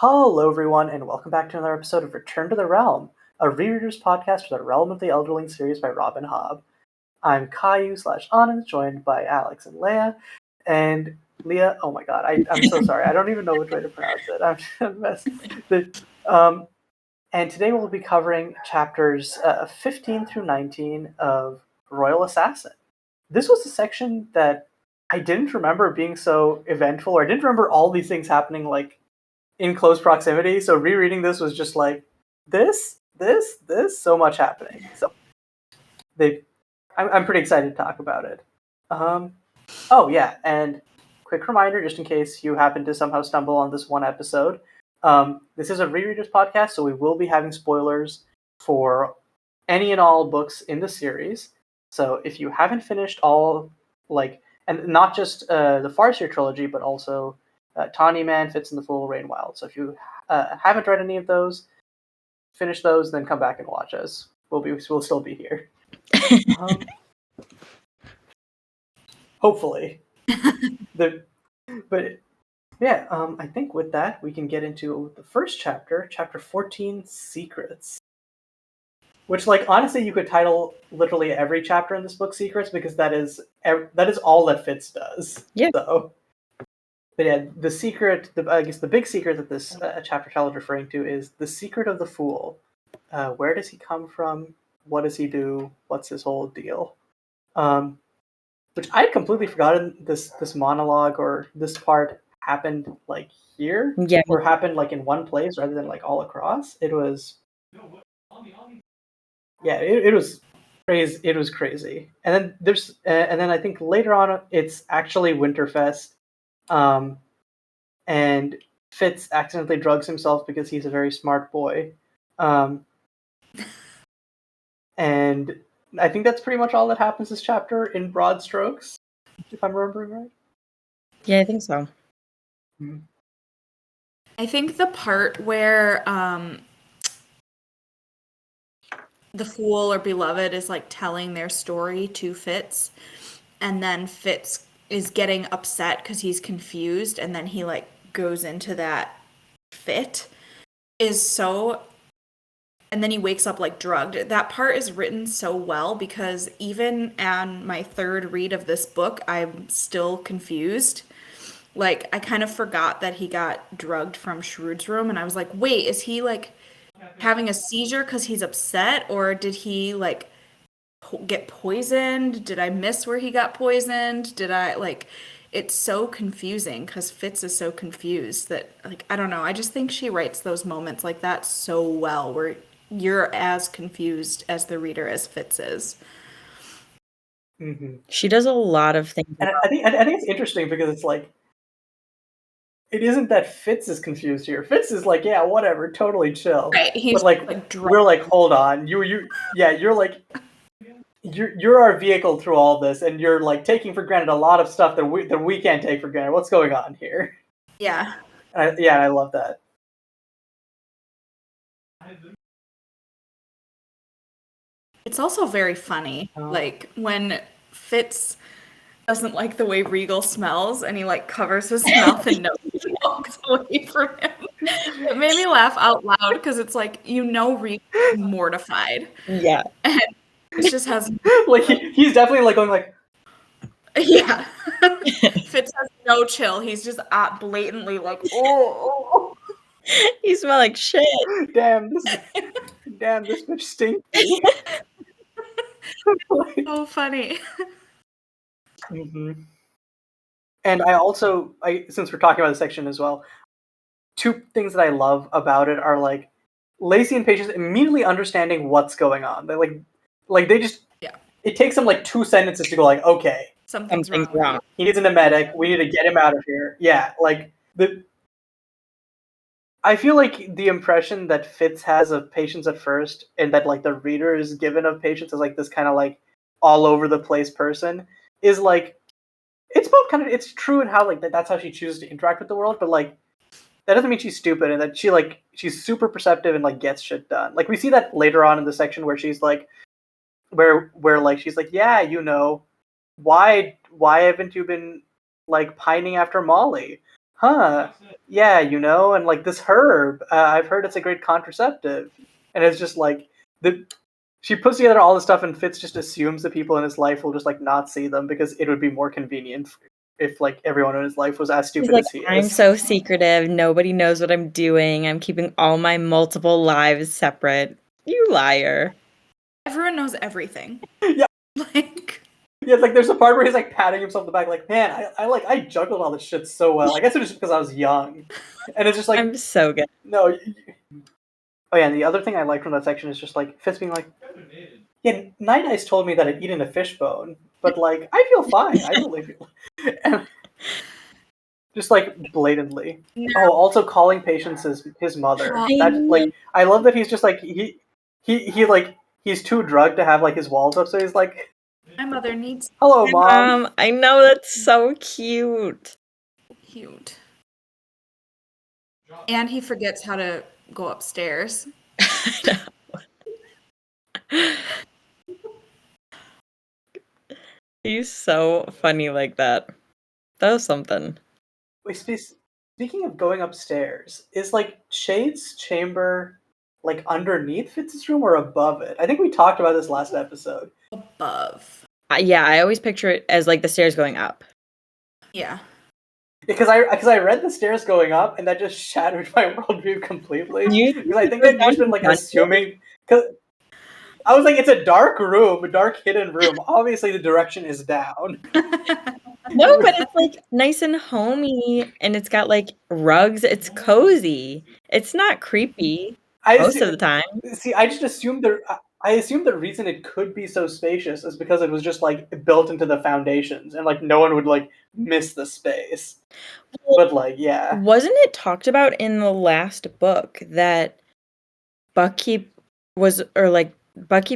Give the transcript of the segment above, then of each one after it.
Hello, everyone, and welcome back to another episode of Return to the Realm, a rereaders podcast for the Realm of the Elderlings series by Rob and Hobb. I'm Kayiu/Anand, joined by Alex and Leah. And Leah, oh my god, I'm so sorry. I don't even know which way to pronounce it. I'm a mess. And today we'll be covering chapters 15 through 19 of Royal Assassin. This was a section that I didn't remember being so eventful, or I didn't remember all these things happening in close proximity. So rereading this was just like this, so much happening. So I'm pretty excited to talk about it. Oh yeah, and quick reminder, just in case you happen to somehow stumble on this one episode, this is a rereaders podcast, so we will be having spoilers for any and all books in the series. So if you haven't finished all, and not just the Farseer trilogy, but also Tawny Man, Fitz and the Fool, Rain Wild. So if you haven't read any of those, finish those, then come back and watch us. We'll still be here. Hopefully. I think with that we can get into the first chapter, chapter 14, Secrets. Which, honestly, you could title literally every chapter in this book Secrets, because that is all that Fitz does. Yeah. So. But yeah, the secret, I guess the big secret that this chapter title is referring to is the secret of the Fool. Where does he come from? What does he do? What's his whole deal? Which I had completely forgotten this monologue or this part happened here, Yeah. or happened in one place rather than all across. It was, yeah, it was crazy. It was crazy. And then I think later on it's actually Winterfest. And Fitz accidentally drugs himself because he's a very smart boy. And I think that's pretty much all that happens this chapter in broad strokes, if I'm remembering right. Yeah, I think so. Mm-hmm. I think the part where the Fool or Beloved is telling their story to Fitz, and then Fitz is getting upset because he's confused, and then he goes into that fit is so, and then he wakes up drugged. That part is written so well, because even on my third read of this book, I'm still confused. I kind of forgot that he got drugged from Shrewd's room, and I was like, wait, is he having a seizure because he's upset, or did he get poisoned? Did I miss where he got poisoned? Did I it's so confusing because Fitz is so confused that I don't know. I just think she writes those moments like that so well, where you're as confused as the reader as Fitz is. Mm-hmm. She does a lot of things. And I think it's interesting because it's it isn't that Fitz is confused here. Fitz is yeah, whatever, totally chill. Right. He's but we're hold on, you're our vehicle through all this, and you're taking for granted a lot of stuff that we can't take for granted. What's going on here? Yeah. I love that. It's also very funny, when Fitz doesn't like the way Regal smells, and he covers his mouth and nose and walks away from him. It made me laugh out loud because it's Regal is mortified. Yeah. And it just has he's definitely going yeah. Fitz has no chill. He's just blatantly oh. You smell like shit. Damn, this bitch stinks. So funny. Mm-hmm. And I also, since we're talking about the section as well, two things that I love about it are Lacey and Patience immediately understanding what's going on. They they just, yeah. It takes them 2 sentences to go okay, something's wrong. He needs an emetic. We need to get him out of here. Yeah, I feel the impression that Fitz has of Patience at first, and that the reader is given of Patience as this kind of all over the place person, is it's both kind of, it's true in how that's how she chooses to interact with the world, but that doesn't mean she's stupid, and that she's super perceptive and gets shit done. We see that later on in the section where she's where she's yeah, why haven't you been pining after Molly? huh, yeah, and like this herb, I've heard it's a great contraceptive. And it's just like, she puts together all this stuff, and Fitz just assumes that people in his life will just like not see them because it would be more convenient if like everyone in his life was as He's stupid like, as he I'm is. so secretive. Nobody knows what I'm doing. I'm keeping all my multiple lives separate. You liar. Everyone knows everything. Yeah. Like, Yeah, like there's a part where he's like patting himself on the back, like, man, I juggled all this shit so well. I guess it was just because I was young, and it's just like, I'm so good. no. Oh yeah, and the other thing I like from that section is just like Fitz being like, yeah, Night Eyes told me that I'd eaten a fishbone, but like I feel fine. I really feel, and just like blatantly. Oh, also calling patients his mother. That like I love that he's just like he like he's too drugged to have like his walls up, so he's like, my mother needs hello, mom. I know, that's so cute. cute. And he forgets how to go upstairs. He's so funny like that. That was something. Wait, speaking of going upstairs, is like Shade's chamber like underneath Fitz's room or above it? I think we talked about this last episode. Above. Yeah, I always picture it as like the stairs going up. Yeah. Because I read the stairs going up, and that just shattered my worldview completely. Because I think I've just been like assuming. Because I was like, it's a dark room, a dark hidden room. Obviously, the direction is down. No, but it's like nice and homey, and it's got like rugs. It's cozy. It's not creepy most of the time. See, I just assumed I assumed the reason it could be so spacious is because it was just like built into the foundations, and like no one would like miss the space. But like, yeah, Wasn't it talked about in the last book that Buckkeep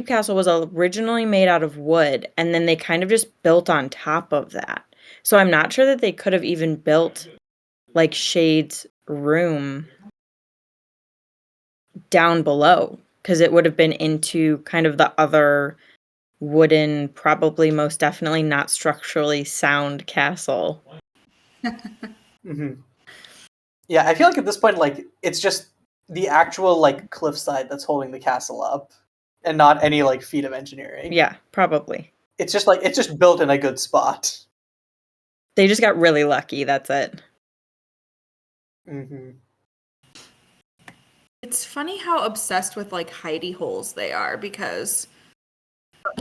Castle was originally made out of wood, and then they kind of just built on top of that. So I'm not sure that they could have even built like Shade's room down below, because it would have been into kind of the other wooden, probably most definitely not structurally sound castle. mm-hmm. Yeah. I feel like at this point, like it's just the actual like cliffside that's holding the castle up, and not any like feat of engineering. Yeah, probably. It's just built in a good spot. They just got really lucky. That's it. Mm-hmm. It's funny how obsessed with like hidey holes they are, because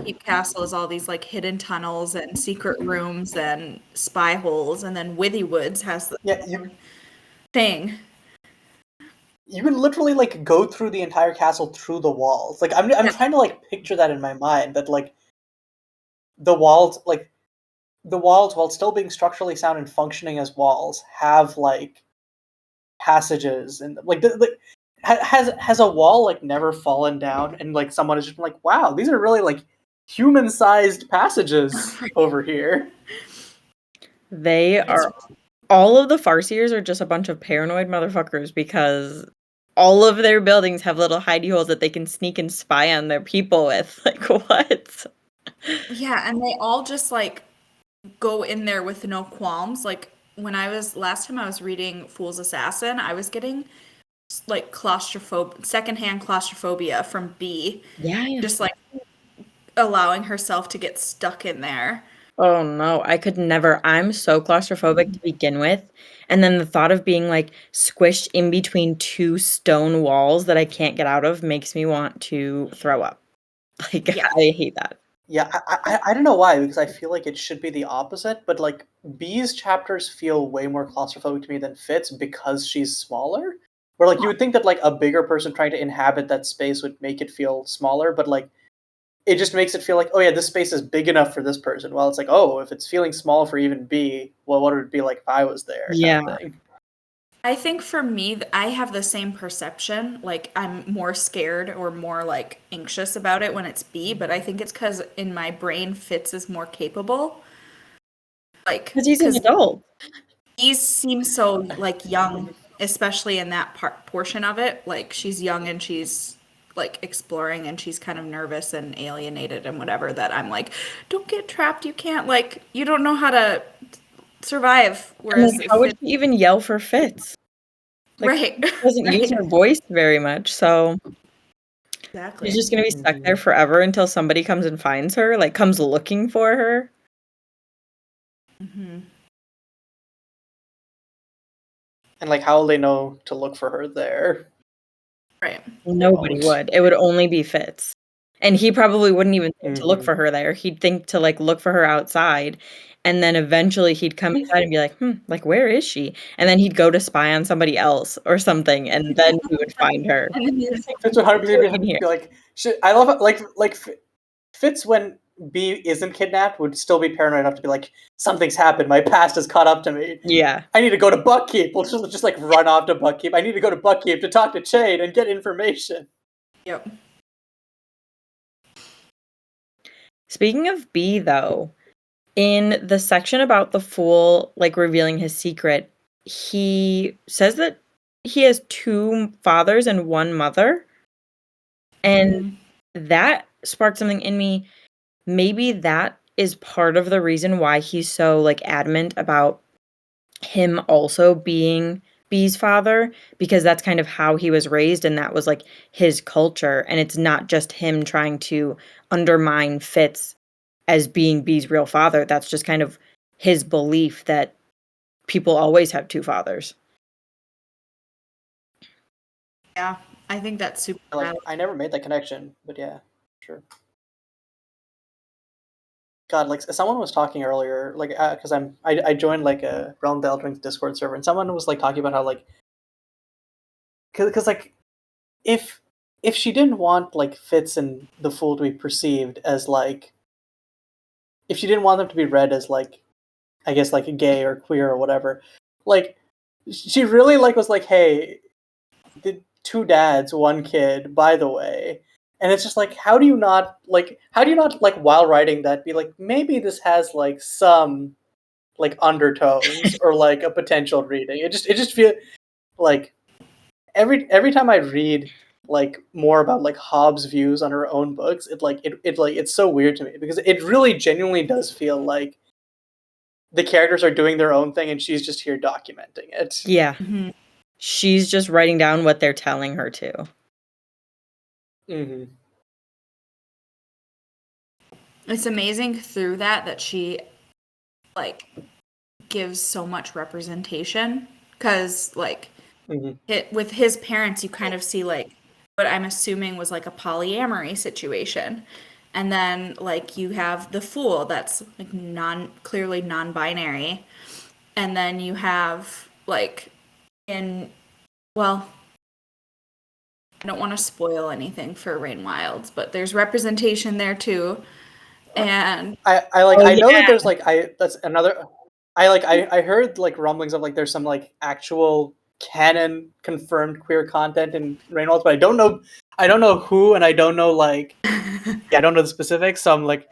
Keep Castle is all these like hidden tunnels and secret rooms and spy holes, and then Withy Woods has the thing. You can literally like go through the entire castle through the walls. Like I'm trying to like picture that in my mind, that like the walls while still being structurally sound and functioning as walls have like passages, and like has a wall like never fallen down, and like someone has just been like, wow, these are really like human-sized passages over here. They are all of the Farseers are just a bunch of paranoid motherfuckers, because all of their buildings have little hidey holes that they can sneak and spy on their people with. Like, what? Yeah, and they all just like go in there with no qualms. Like last time I was reading Fool's Assassin, I was getting like secondhand claustrophobia from B. Yeah. Just like allowing herself to get stuck in there. Oh no, I could never. I'm so claustrophobic to begin with. And then the thought of being like squished in between two stone walls that I can't get out of makes me want to throw up. Like, yeah. I hate that. Yeah, I don't know why, because I feel like it should be the opposite, but like B's chapters feel way more claustrophobic to me than Fitz because she's smaller. Where like you would think that like a bigger person trying to inhabit that space would make it feel smaller, but like it just makes it feel like, oh yeah, this space is big enough for this person. Well, it's like, oh, if it's feeling small for even B, well, what would it be like if I was there? Yeah. Kind of thing. I think for me, I have the same perception. Like, I'm more scared or more like anxious about it when it's B, but I think it's because in my brain, Fitz is more capable. Like, because he's an adult. He seems so like young, especially in that portion of it. Like, she's young and she's like exploring, and she's kind of nervous and alienated and whatever. That I'm like, don't get trapped. You can't, like, you don't know how to survive. And Whereas then how would she even yell for Fitz? Like, right, she doesn't use her voice very much, so exactly. she's just gonna be stuck there forever until somebody comes and finds her, like comes looking for her. Mm-hmm. And like, how will they know to look for her there? Right. Nobody would. It would only be Fitz. And he probably wouldn't even think to look Mhm. for her there. He'd think to like look for her outside. And then eventually he'd come inside and be like, like where is she? And then he'd go to spy on somebody else or something, and then he would find her. And then he's Fitz would 100% In here. be like, I love it, like Fitz when B isn't kidnapped would still be paranoid enough to be like, something's happened. My past has caught up to me. Yeah. I need to go to Buckkeep. We'll just like run off to Buckkeep. I need to go to Buckkeep to talk to Chade and get information. Yep. Speaking of B though, in the section about the fool like revealing his secret, he says that he has 2 fathers and 1 mother. And that sparked something in me. Maybe that is part of the reason why he's so like adamant about him also being B's father, because that's kind of how he was raised and that was like his culture, and it's not just him trying to undermine Fitz as being B's real father. That's just kind of his belief that people always have 2 fathers. Yeah, I think that's super Like, valid. I never made that connection, but yeah, sure. God, like someone was talking earlier, like because I joined like a Realm of the Elderlings Discord server, and someone was like talking about how like, because like if she didn't want like Fitz and the Fool to be perceived as like, if she didn't want them to be read as like, I guess like gay or queer or whatever, like she really like was like, hey, the 2 dads, 1 kid, by the way. And it's just like, how do you not like while writing that be like, maybe this has like some like undertones or like a potential reading. It just feels like every time I read like more about like Hobb's views on her own books, it's so weird to me because it really genuinely does feel like the characters are doing their own thing and she's just here documenting it. Yeah. Mm-hmm. She's just writing down what they're telling her to. Mm-hmm. It's amazing through that she like gives so much representation, because like with his parents you kind of see like what I'm assuming was like a polyamory situation, and then like you have the Fool that's like clearly non-binary, and then you have like well, I don't want to spoil anything for Rain Wilds, but there's representation there too. And I know that there's like that's another I heard like rumblings of like there's some like actual canon confirmed queer content in Reynolds, but I don't know who, and I don't know like I don't know the specifics, so I'm like,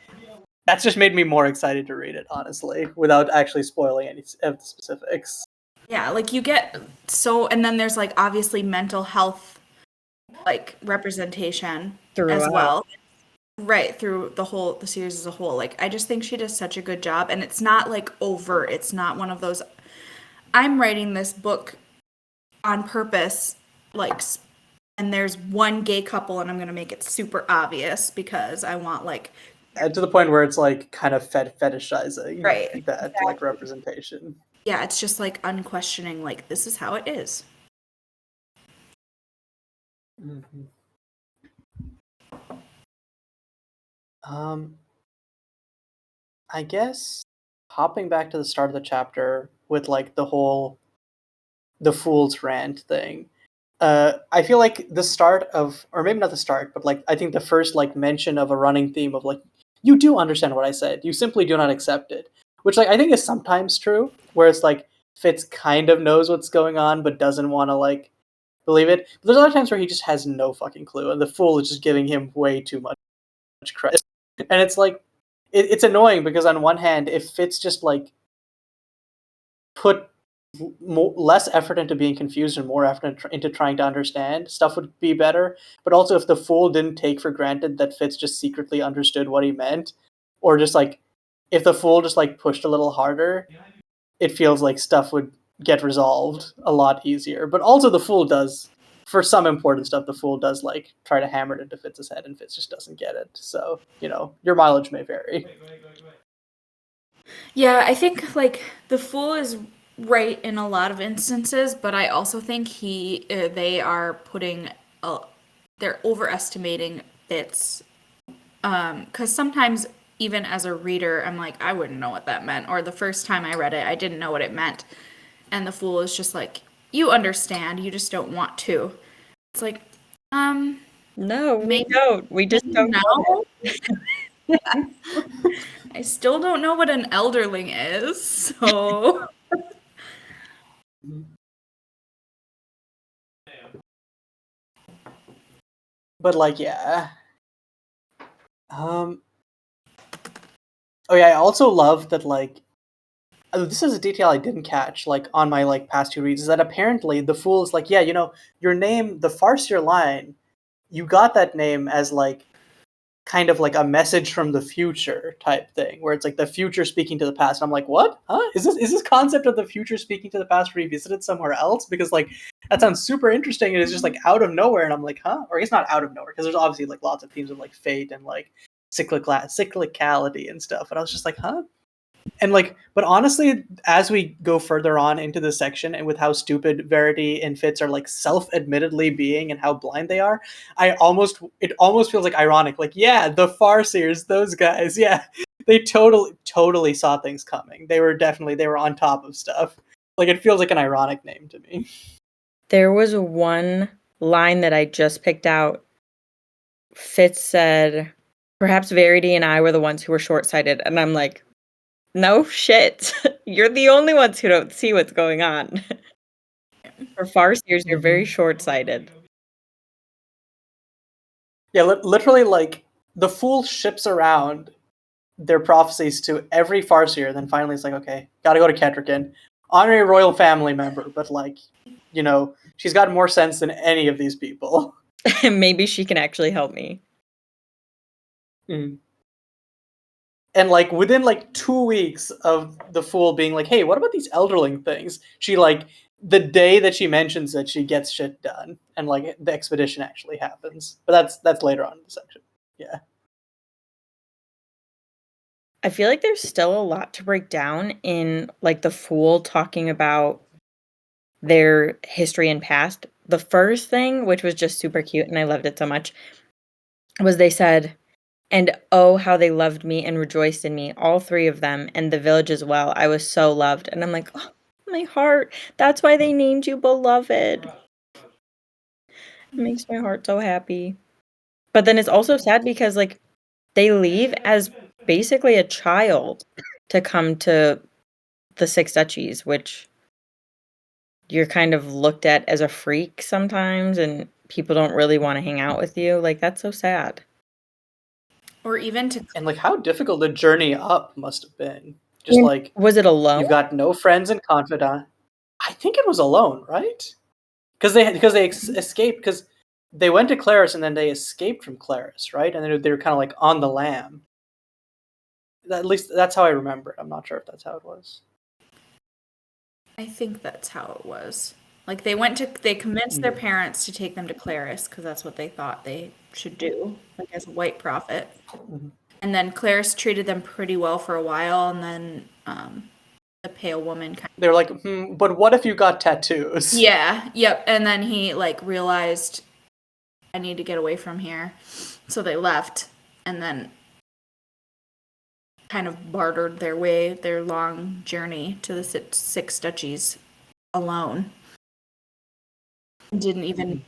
that's just made me more excited to read it, honestly, without actually spoiling any of the specifics. yeah, like you get and then there's like obviously mental health like representation as well. Right, through the series as a whole. Like I just think she does such a good job, and it's not like overt. It's not one of those I'm writing this book on purpose like and there's one gay couple and I'm going to make it super obvious because I want like And to the point where it's like kind of fetishizing right that like representation. Yeah, it's just like unquestioning like this is how it is. Mm-hmm. I guess hopping back to the start of the chapter with like the fool's rant thing. I feel like the start of, or maybe not the start, but like I think the first like mention of a running theme of like, you do understand what I said, you simply do not accept it, which like I think is sometimes true, where it's like Fitz kind of knows what's going on but doesn't want to like believe it. But there's other times where he just has no fucking clue, and the fool is just giving him way too much credit, and it's like it's annoying because on one hand, if Fitz just like put less effort into being confused and more effort into trying to understand, stuff would be better. But also, if the fool didn't take for granted that Fitz just secretly understood what he meant, or just like if the fool just like pushed a little harder, it feels like stuff would get resolved a lot easier. But also the Fool does, for some important stuff, the Fool does like try to hammer it into Fitz's head, and Fitz just doesn't get it. So, your mileage may vary. Yeah, I think like the Fool is right in a lot of instances, but I also think they are they're overestimating Fitz. Because sometimes even as a reader, I'm like, I wouldn't know what that meant, or the first time I read it, I didn't know what it meant, and the Fool is just like, you understand, you just don't want to. It's like, No, we maybe don't. We just don't know. now. I still don't know what an elderling is, so. But like, yeah. Oh yeah, I also love that like this is a detail I didn't catch like on my like past two reads, is that apparently the Fool is like, yeah, your name, the Farseer line, you got that name as like kind of like a message from the future type thing, where it's like the future speaking to the past. And I'm like, what? Huh? Is this concept of the future speaking to the past revisited somewhere else? Because like that sounds super interesting, and it's just like out of nowhere, and I'm like, huh? Or it's not out of nowhere, because there's obviously like lots of themes of like fate and like cyclicality and stuff. And I was just like, huh? And like, but honestly, as we go further on into this section, and with how stupid Verity and Fitz are like self-admittedly being, and how blind they are, it almost feels like ironic. Like, yeah, the Farseers, those guys, yeah, they totally saw things coming. They were on top of stuff. Like, it feels like an ironic name to me. There was one line that I just picked out. Fitz said, "Perhaps Verity and I were the ones who were short-sighted," and I'm like, no shit. You're the only ones who don't see what's going on. For Farseers, you're very short-sighted. Yeah, literally, like, the Fool ships around their prophecies to every Farseer, and then finally it's like, okay, gotta go to Ketrican. Honorary royal family member, but like, she's got more sense than any of these people. Maybe she can actually help me. Mm. And like within like 2 weeks of the Fool being like, hey, what about these Elderling things? She like, the day that she mentions it, she gets shit done, and like the expedition actually happens. But that's later on in the section. Yeah. I feel like there's still a lot to break down in like the Fool talking about their history and past. The first thing, which was just super cute and I loved it so much, was they said, "And oh, how they loved me and rejoiced in me, all three of them, and the village as well. I was so loved." And I'm like, oh, my heart. That's why they named you Beloved. It makes my heart so happy. But then it's also sad because like they leave as basically a child to come to the Six Duchies, which you're kind of looked at as a freak sometimes, and people don't really want to hang out with you. Like, that's so sad. Or even to. And like how difficult the journey up must have been. Just like, was it alone? you've got no friends and confidant. I think it was alone, right? Because they escaped, because they went to Claris and then they escaped from Claris, right? And then they were kind of like on the lam. At least that's how I remember it. I'm not sure if that's how it was. I think that's how it was. Like they convinced their parents to take them to Claris because that's what they thought they should do, like as a white prophet. Mm-hmm. And then Claris treated them pretty well for a while, and then the pale woman they were like, but what if you got tattoos? Yeah, yep. And then he like realized, I need to get away from here. So they left, and then kind of bartered their long journey to the Six Duchies alone. Didn't even.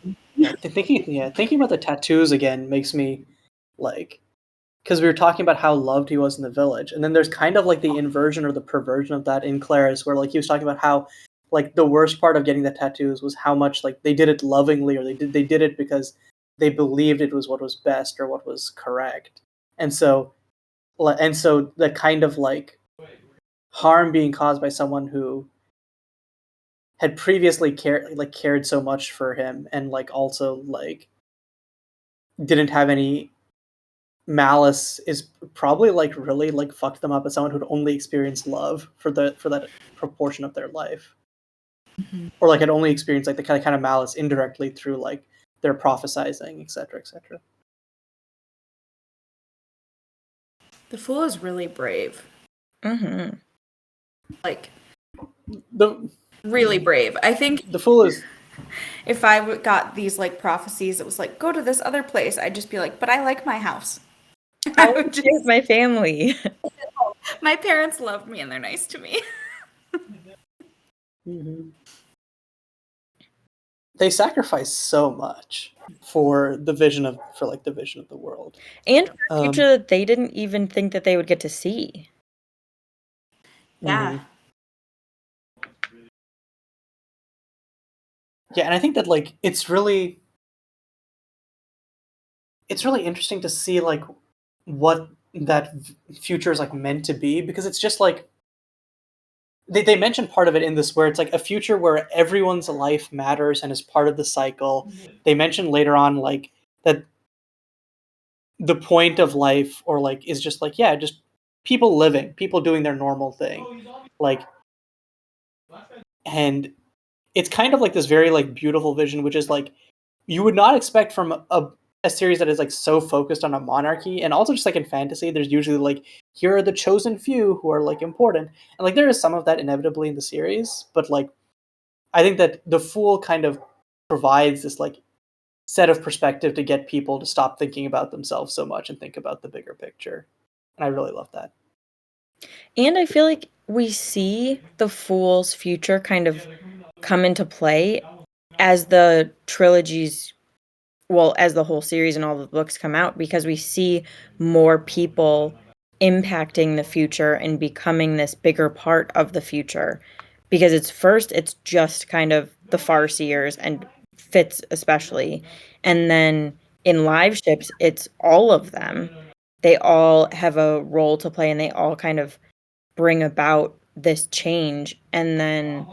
Thinking about the tattoos again makes me like, because we were talking about how loved he was in the village, and then there's kind of like the inversion or the perversion of that in Claris, where like he was talking about how like the worst part of getting the tattoos was how much like they did it lovingly, or they did it because they believed it was what was best or what was correct, and so the kind of like harm being caused by someone who had previously cared so much for him, and like also like didn't have any malice is probably like really like fucked them up as someone who'd only experienced love for that proportion of their life, or like had only experienced like the kind of malice indirectly through like their prophesizing, etc., etc. The Fool is really brave. Mm-hmm. Like, The really brave. I think the Fool is if I got these like prophecies, it was like, go to this other place, I'd just be like, but I like my house. I would just with my family. My parents love me and they're nice to me. Mhm. They sacrifice so much for the vision of the world. And for a future that they didn't even think that they would get to see. Yeah. Yeah, and I think that like it's really interesting to see like what that future is like meant to be, because it's just like they mention part of it in this where it's like a future where everyone's life matters and is part of the cycle. They mention later on like that the point of life or like is just like, yeah, just people living, people doing their normal thing. Like, and it's kind of like this very like beautiful vision, which is like you would not expect from a series that is like so focused on a monarchy. And also just like in fantasy, there's usually like, here are the chosen few who are like important, and like there is some of that inevitably in the series, but like I think that the Fool kind of provides this like set of perspective to get people to stop thinking about themselves so much and think about the bigger picture, and I really love that. And I feel like we see the Fool's future kind of come into play as the trilogies, well, as the whole series and all the books come out, because we see more people impacting the future and becoming this bigger part of the future. Because it's just kind of the Farseers and Fitz especially. And then in live ships, it's all of them. They all have a role to play and they all kind of bring about this change. And then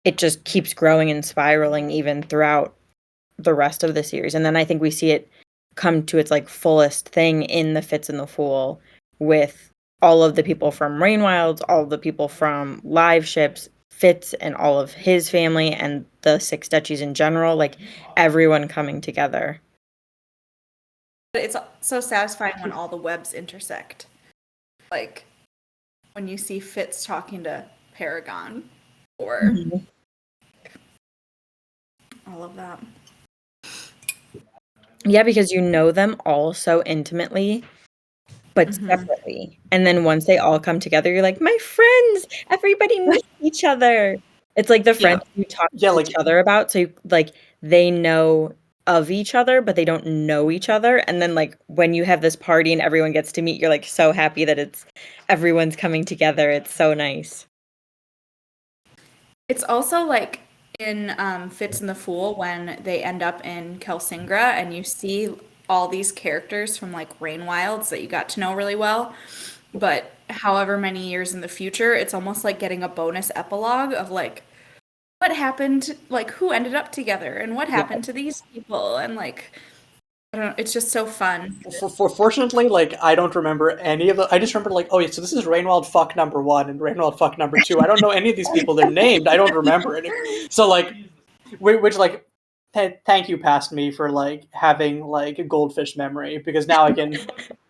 it just keeps growing and spiraling even throughout the rest of the series. And then I think we see it come to its like fullest thing in the Fitz and the Fool, with all of the people from Rainwilds, all of the people from live ships, Fitz and all of his family, and the Six Duchies in general, like everyone coming together. It's so satisfying when all the webs intersect. Like when you see Fitz talking to Paragon, or all of that. Yeah, because you know them all so intimately, but separately. And then once they all come together, you're like, my friends, everybody miss each other. It's like the friends you talk to each other about. So like they know of each other, but they don't know each other. And then like when you have this party and everyone gets to meet, you're like so happy that everyone's coming together. It's so nice. It's also like in Fitz and the Fool when they end up in Kelsingra and you see all these characters from like Rainwilds that you got to know really well, but however many years in the future, it's almost like getting a bonus epilogue of like what happened, like who ended up together and what happened to these people, and like I don't know, it's just so fun. Fortunately, like I don't remember any of the. I just remember like, oh yeah, so this is Rainwald fuck number 1 and Rainwald fuck number 2. I don't know any of these people. They're named. I don't remember any. So like, which like, thank you past me for like having like a goldfish memory, because now I can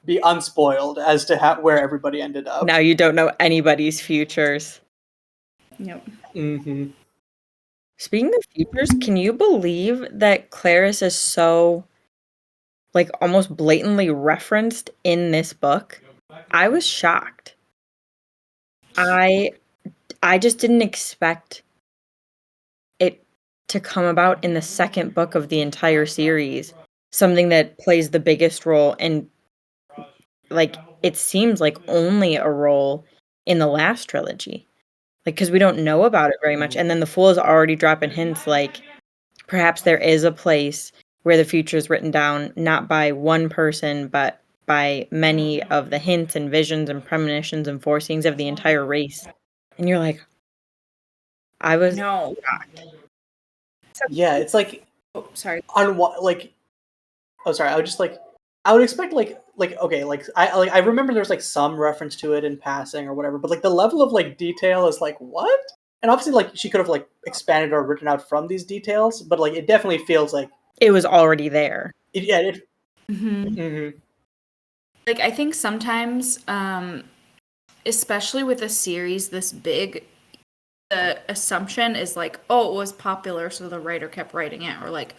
be unspoiled as to where everybody ended up. Now you don't know anybody's futures. Yep. Mm-hmm. Speaking of futures, can you believe that Clarice is so like almost blatantly referenced in this book? I was shocked. I just didn't expect it to come about in the second book of the entire series, something that plays the biggest role, and like it seems like only a role in the last trilogy. Like, because we don't know about it very much. And then the Fool is already dropping hints like perhaps there is a place where the future is written down not by one person, but by many of the hints and visions and premonitions and foreseeings of the entire race. And you're like, I was shocked. Yeah, it's like sorry. on what like. Oh, sorry. I would just like. I would expect like I remember there's like some reference to it in passing or whatever, but like the level of like detail is like what? And obviously like she could have like expanded or written out from these details, but like it definitely feels like it was already there. Like I think sometimes, especially with a series this big, the assumption is like, oh, it was popular, so the writer kept writing it, or like,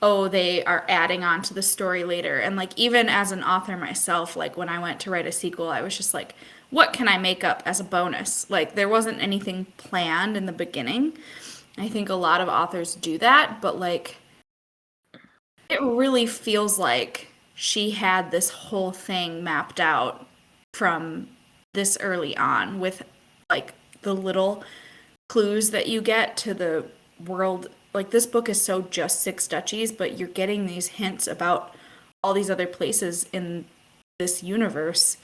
oh, they are adding on to the story later. And like even as an author myself, like when I went to write a sequel, I was just like, what can I make up as a bonus? Like there wasn't anything planned in the beginning. I think a lot of authors do that, but like it really feels like she had this whole thing mapped out from this early on with like the little clues that you get to the world. Like this book is so just Six Duchies, but you're getting these hints about all these other places in this universe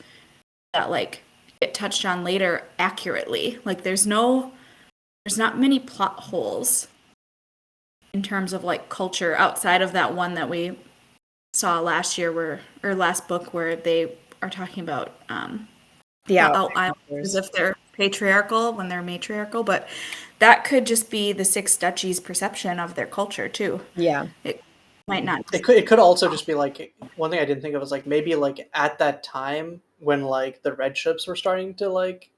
that like get touched on later accurately. Like there's not many plot holes in terms of like culture outside of that one that we saw last book where they are talking about the outsiders as if they're patriarchal when they're matriarchal, but that could just be the Six Duchies' perception of their culture too. Yeah. It might not. It could also just be like, one thing I didn't think of was like maybe like at that time when like the red ships were starting to like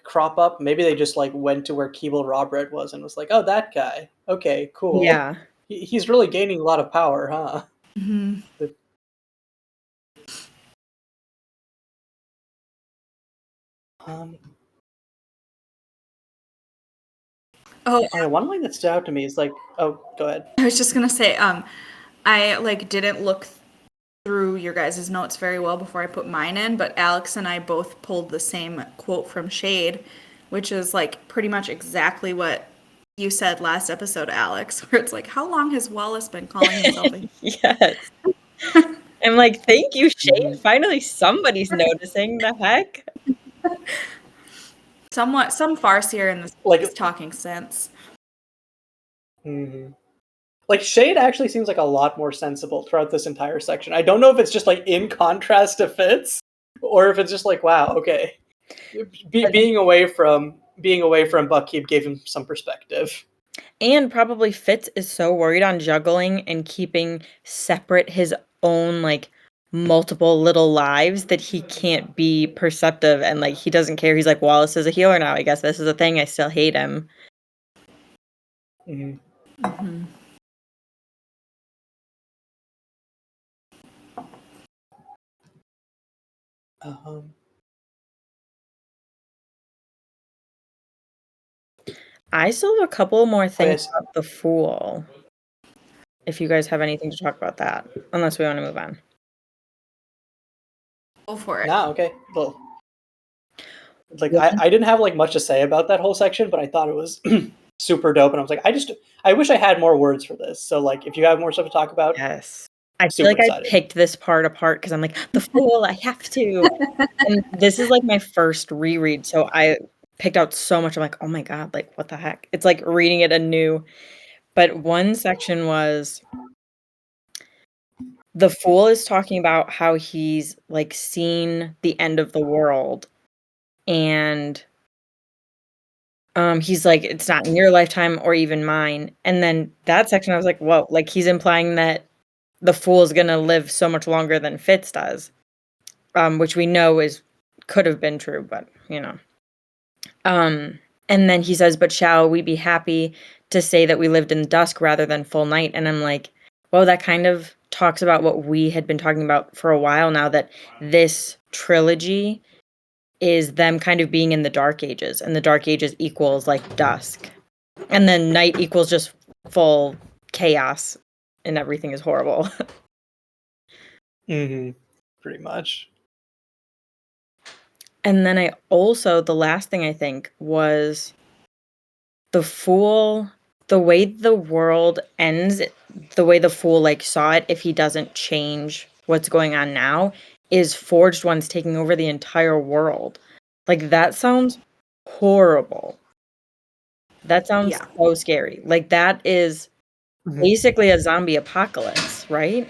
crop up, maybe they just like went to where Keeble Robred was and was like, oh, that guy. Okay, cool. Yeah. He's really gaining a lot of power, huh? Mm-hmm. One thing that stood out to me is like, oh, go ahead. I was just gonna say, I like didn't look through your guys' notes very well before I put mine in, but Alex and I both pulled the same quote from Shade, which is like pretty much exactly what you said last episode, Alex, where it's like, how long has Wallace been calling himself a Yes. I'm like, thank you, Shade. Finally somebody's noticing. The heck? Some farseer in this like is talking sense. Mm-hmm. Like Shade actually seems like a lot more sensible throughout this entire section. I don't know if it's just like in contrast to Fitz, or if it's just like, wow, okay, being away from Buckkeep gave him some perspective. And probably Fitz is so worried on juggling and keeping separate his own like multiple little lives that he can't be perceptive, and like he doesn't care. He's like, Wallace is a healer now. I guess this is a thing. I still hate him. Mm-hmm. Mm-hmm. I still have a couple more things about the Fool. If you guys have anything to talk about that, unless we want to move on. Go for it. Nah, okay. Well, like I didn't have like much to say about that whole section, but I thought it was super dope, and I was like, I wish I had more words for this. So like, if you have more stuff to talk about, yes. I feel like excited. I picked this part apart because I'm like, the Fool, I have to. And this is like my first reread, so I picked out so much. I'm like, oh my god, like what the heck? It's like reading it anew. But one section was the Fool is talking about how he's like seen the end of the world, and he's like, it's not in your lifetime or even mine. And then that section, I was like, whoa, like he's implying that the Fool is gonna live so much longer than Fitz does, which we know could have been true, but you know. And then he says, but shall we be happy to say that we lived in dusk rather than full night? And I'm like, well, that kind of talks about what we had been talking about for a while now, that this trilogy is them kind of being in the Dark Ages, and the Dark Ages equals like dusk. And then night equals just full chaos and everything is horrible. Mm-hmm. Pretty much. And then I also, the last thing I think was the Fool, the way the world ends, the way the Fool like saw it, if he doesn't change what's going on now, is Forged Ones taking over the entire world. Like that sounds horrible. That sounds so scary. Like that is basically a zombie apocalypse, right?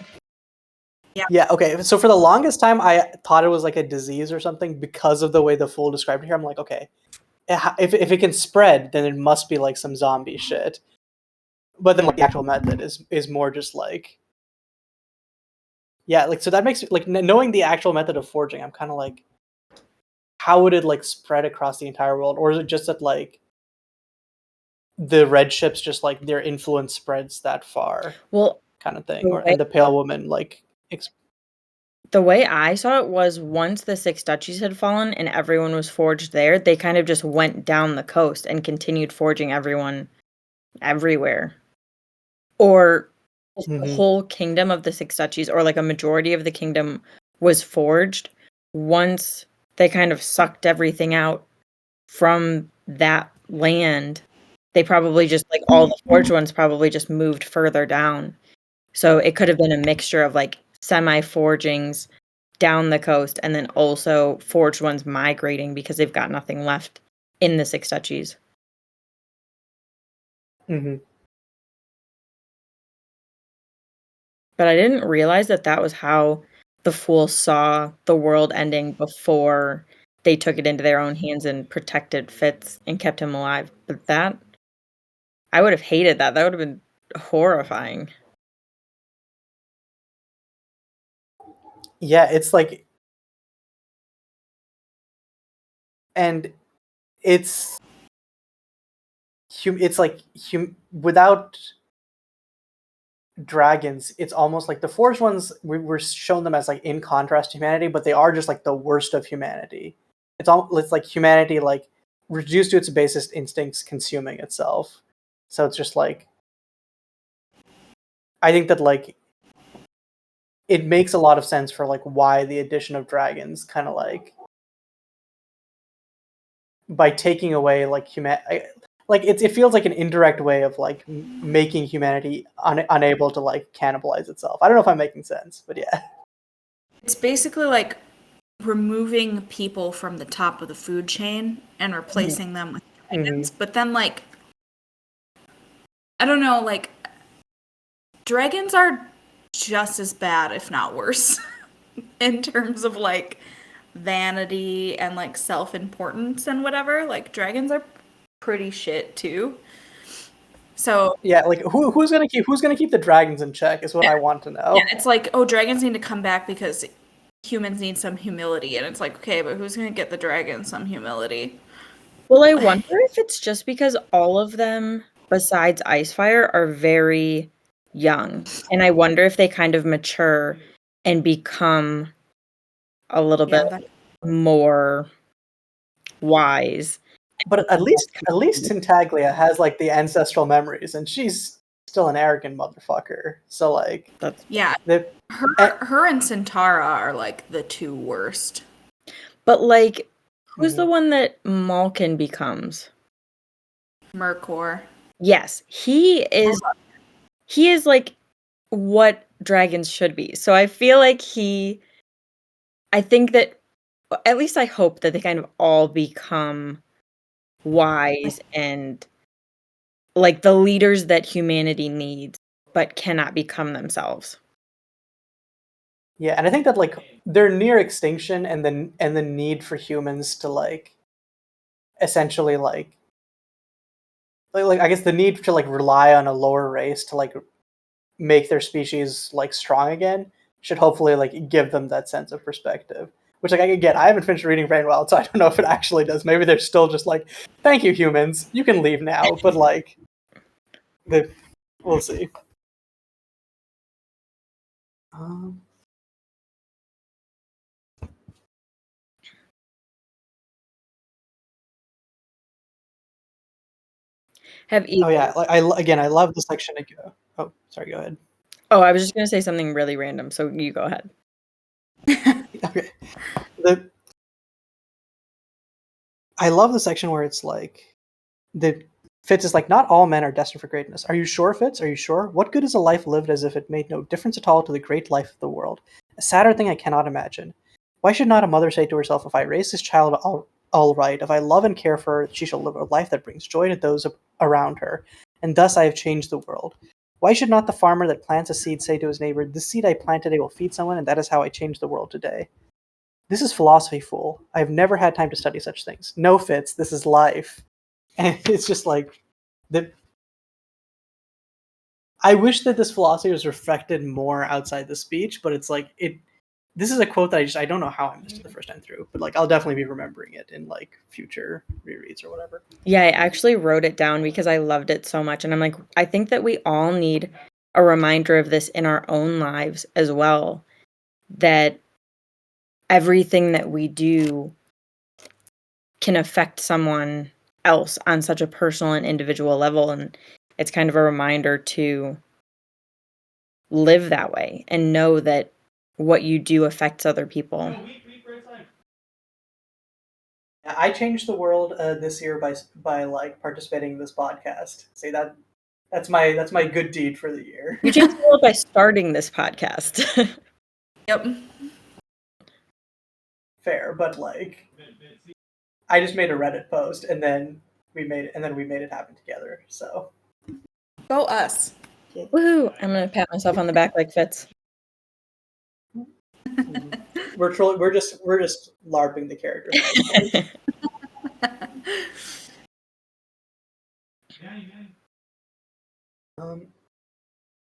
Yeah, okay. So for the longest time, I thought it was like a disease or something because of the way the Fool described it here. I'm like, okay, if it can spread, then it must be like some zombie shit. But then like the actual method is more just like, yeah, like so that makes like knowing the actual method of forging, I'm kind of like, how would it like spread across the entire world, or is it just that like the red ships just like their influence spreads that far, Well, kind of thing, the or way, and the Pale Woman like. the way I saw it was once the six duchies had fallen and everyone was forged there, they kind of just went down the coast and continued forging everyone everywhere. Or the whole kingdom of the six duchies, or like a majority of the kingdom, was forged once they kind of sucked everything out from that land. They probably just, like, all the forged ones probably just moved further down. So it could have been a mixture of like semi-forgings down the coast and then also forged ones migrating because they've got nothing left in the six duchies. Mm-hmm. But I didn't realize that that was how the Fool saw the world ending before they took it into their own hands and protected Fitz and kept him alive. But that, I would have hated that. That would have been horrifying. Yeah, it's like, and it's like without dragons, it's almost like the forged ones, we're shown them as like in contrast to humanity, but they are just like the worst of humanity. It's like humanity like reduced to its basest instincts consuming itself. So it's just like, I think that like it makes a lot of sense for like why the addition of dragons kind of like, by taking away like like it feels like an indirect way of like making humanity unable to like cannibalize itself. I don't know if I'm making sense, but yeah. It's basically like removing people from the top of the food chain and replacing them with dragons. But then, like, I don't know, like, dragons are just as bad, if not worse, in terms of like vanity and like self-importance and whatever. Like, dragons are pretty shit too. So Yeah, like who's gonna keep the dragons in check is what I want to know. yeah, it's like, oh, dragons need to come back because humans need some humility, and it's like, okay, but who's gonna get the dragons some humility? Well, I wonder if it's just because all of them, besides Icefire, are very young. And I wonder if they kind of mature and become a little bit more wise. But at least Tintaglia has like the ancestral memories, and she's still an arrogant motherfucker. So like, yeah, her and Centaura are like the two worst. But like, who's the one that Malkin becomes? Mercor. Yes, he is like what dragons should be. So I feel like I think that, at least I hope that they kind of all become wise and like the leaders that humanity needs, but cannot become themselves. Yeah, and I think that like they're near extinction, and the need for humans to like essentially like I guess the need to like rely on a lower race to like make their species like strong again should hopefully like give them that sense of perspective. Which like I haven't finished reading very well, so I don't know if it actually does. Maybe they're still just like, thank you humans, you can leave now, but like we'll see. Oh yeah, like I love the section ago. Oh, sorry, go ahead. Oh, I was just gonna say something really random, so you go ahead. Okay. I love the section where it's like Fitz is like, not all men are destined for greatness. Are you sure, Fitz? Are you sure? What good is a life lived as if it made no difference at all to the great life of the world? A sadder thing I cannot imagine. Why should not a mother say to herself, if I raise this child all right, if I love and care for her, she shall live a life that brings joy to those around her, and thus I have changed the world. Why should not the farmer that plants a seed say to his neighbor, "This seed I plant today will feed someone, and that is how I change the world today"? This is philosophy, fool. I have never had time to study such things. No, Fitz, this is life. And it's just like the. I wish that this philosophy was reflected more outside the speech, but it's like it. This is a quote that I don't know how I missed it the first time through, but like I'll definitely be remembering it in like future rereads or whatever. Yeah, I actually wrote it down because I loved it so much. And I'm like, I think that we all need a reminder of this in our own lives as well, that everything that we do can affect someone else on such a personal and individual level. And it's kind of a reminder to live that way and know that what you do affects other people. I changed the world this year by like participating in this podcast. Say that's my good deed for the year. You changed the world by starting this podcast. Yep. Fair, but like I just made a Reddit post and then we made it happen together. So Go us. Woohoo! I'm gonna pat myself on the back like Fitz. we're just LARPing the character.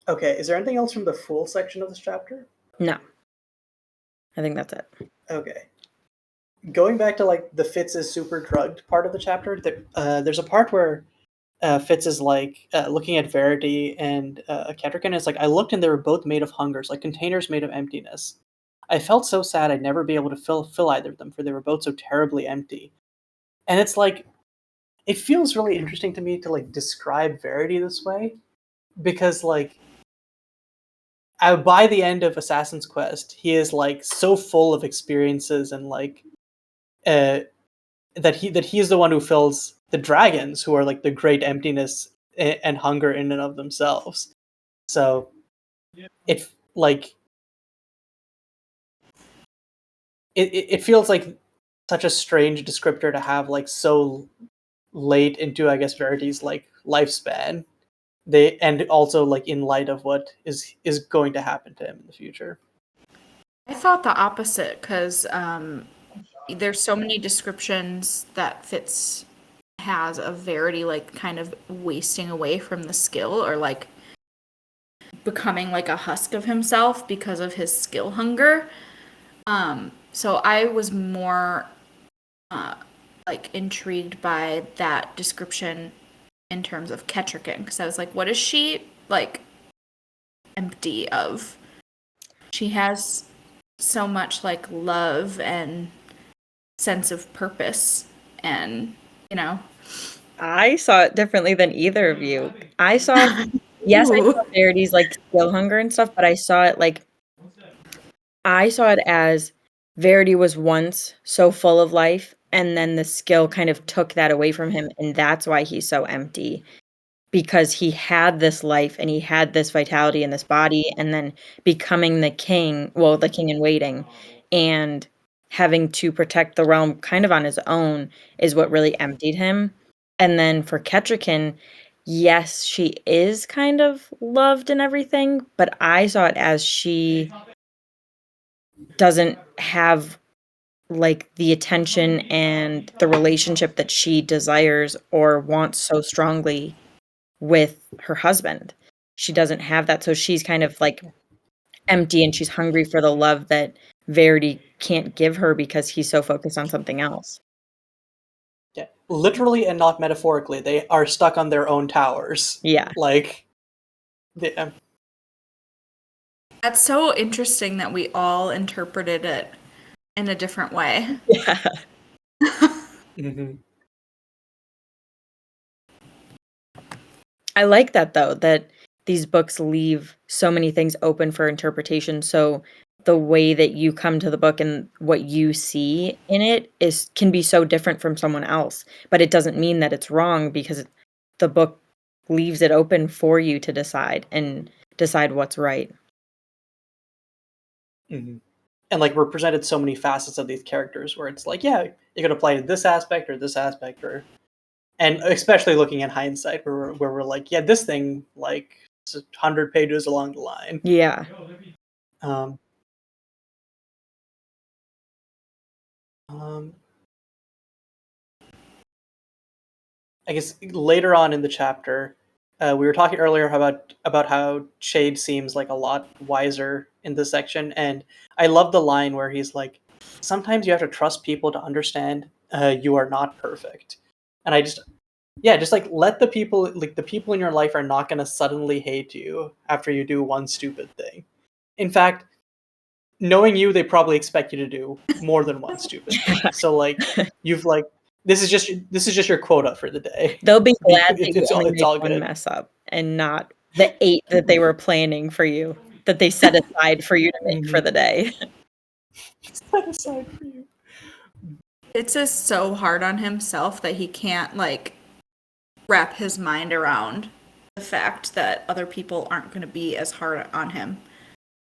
Okay, is there anything else from the Fool section of this chapter? No. I think that's it. Okay. Going back to like the Fitz is super drugged part of the chapter, there's a part where Fitz is like looking at Verity and Ketrican. It's like, I looked and they were both made of hungers, like containers made of emptiness. I felt so sad I'd never be able to fill either of them, for they were both so terribly empty. And it's like, it feels really interesting to me to like describe Verity this way, because like by the end of Assassin's Quest, he is like so full of experiences and like that he is the one who fills the dragons, who are like the great emptiness and hunger in and of themselves. So it like it feels like such a strange descriptor to have like so late into, I guess, Verity's like lifespan. And also like in light of what is going to happen to him in the future. I thought the opposite, because there's so many descriptions that Fitz has of Verity like kind of wasting away from the skill, or like becoming like a husk of himself because of his skill hunger. So I was more like intrigued by that description in terms of Ketrican, because I was like, what is she like empty of? She has so much like love and sense of purpose, and you know. I saw it differently than either of you. I saw yes, I saw Verity's like skill hunger and stuff, but I saw it as Verity was once so full of life, and then the skill kind of took that away from him, and that's why he's so empty. Because he had this life and he had this vitality in this body, and then becoming the king in waiting, and having to protect the realm kind of on his own is what really emptied him. And then for Ketrican, yes, she is kind of loved and everything, but I saw it as she doesn't have like the attention and the relationship that she desires or wants so strongly with her husband. She doesn't have that, so she's kind of like empty, and she's hungry for the love that Verity can't give her because he's so focused on something else. Yeah, literally and not metaphorically, they are stuck on their own towers. Yeah. Like, That's so interesting that we all interpreted it in a different way. Yeah. Mm-hmm. I like that though, that these books leave so many things open for interpretation. So the way that you come to the book and what you see in it can be so different from someone else, but it doesn't mean that it's wrong, because the book leaves it open for you to decide what's right. Mm-hmm. And like, we're presented so many facets of these characters where it's like, yeah, you could apply to this aspect, and especially looking at hindsight, where we're like, yeah, this thing like It's 100 pages along the line. Yeah. I guess later on in the chapter, we were talking earlier about how Shade seems like a lot wiser in this section, and I love the line where he's like, "Sometimes you have to trust people to understand you are not perfect," and I just like let the people in your life are not going to suddenly hate you after you do one stupid thing. In fact, knowing you, they probably expect you to do more than one stupid thing. So like you've like this is just your quota for the day. They'll be glad that you It's only it's made all one good. mess up and not the 8 that they were planning for you, that they set aside for you to make for the day. Set aside for you. Fitz is so hard on himself that he can't like wrap his mind around the fact that other people aren't going to be as hard on him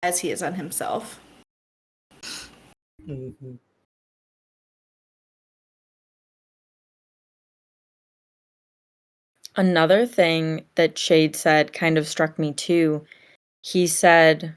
as he is on himself. Mm-hmm. Another thing that Shade said kind of struck me too. He said,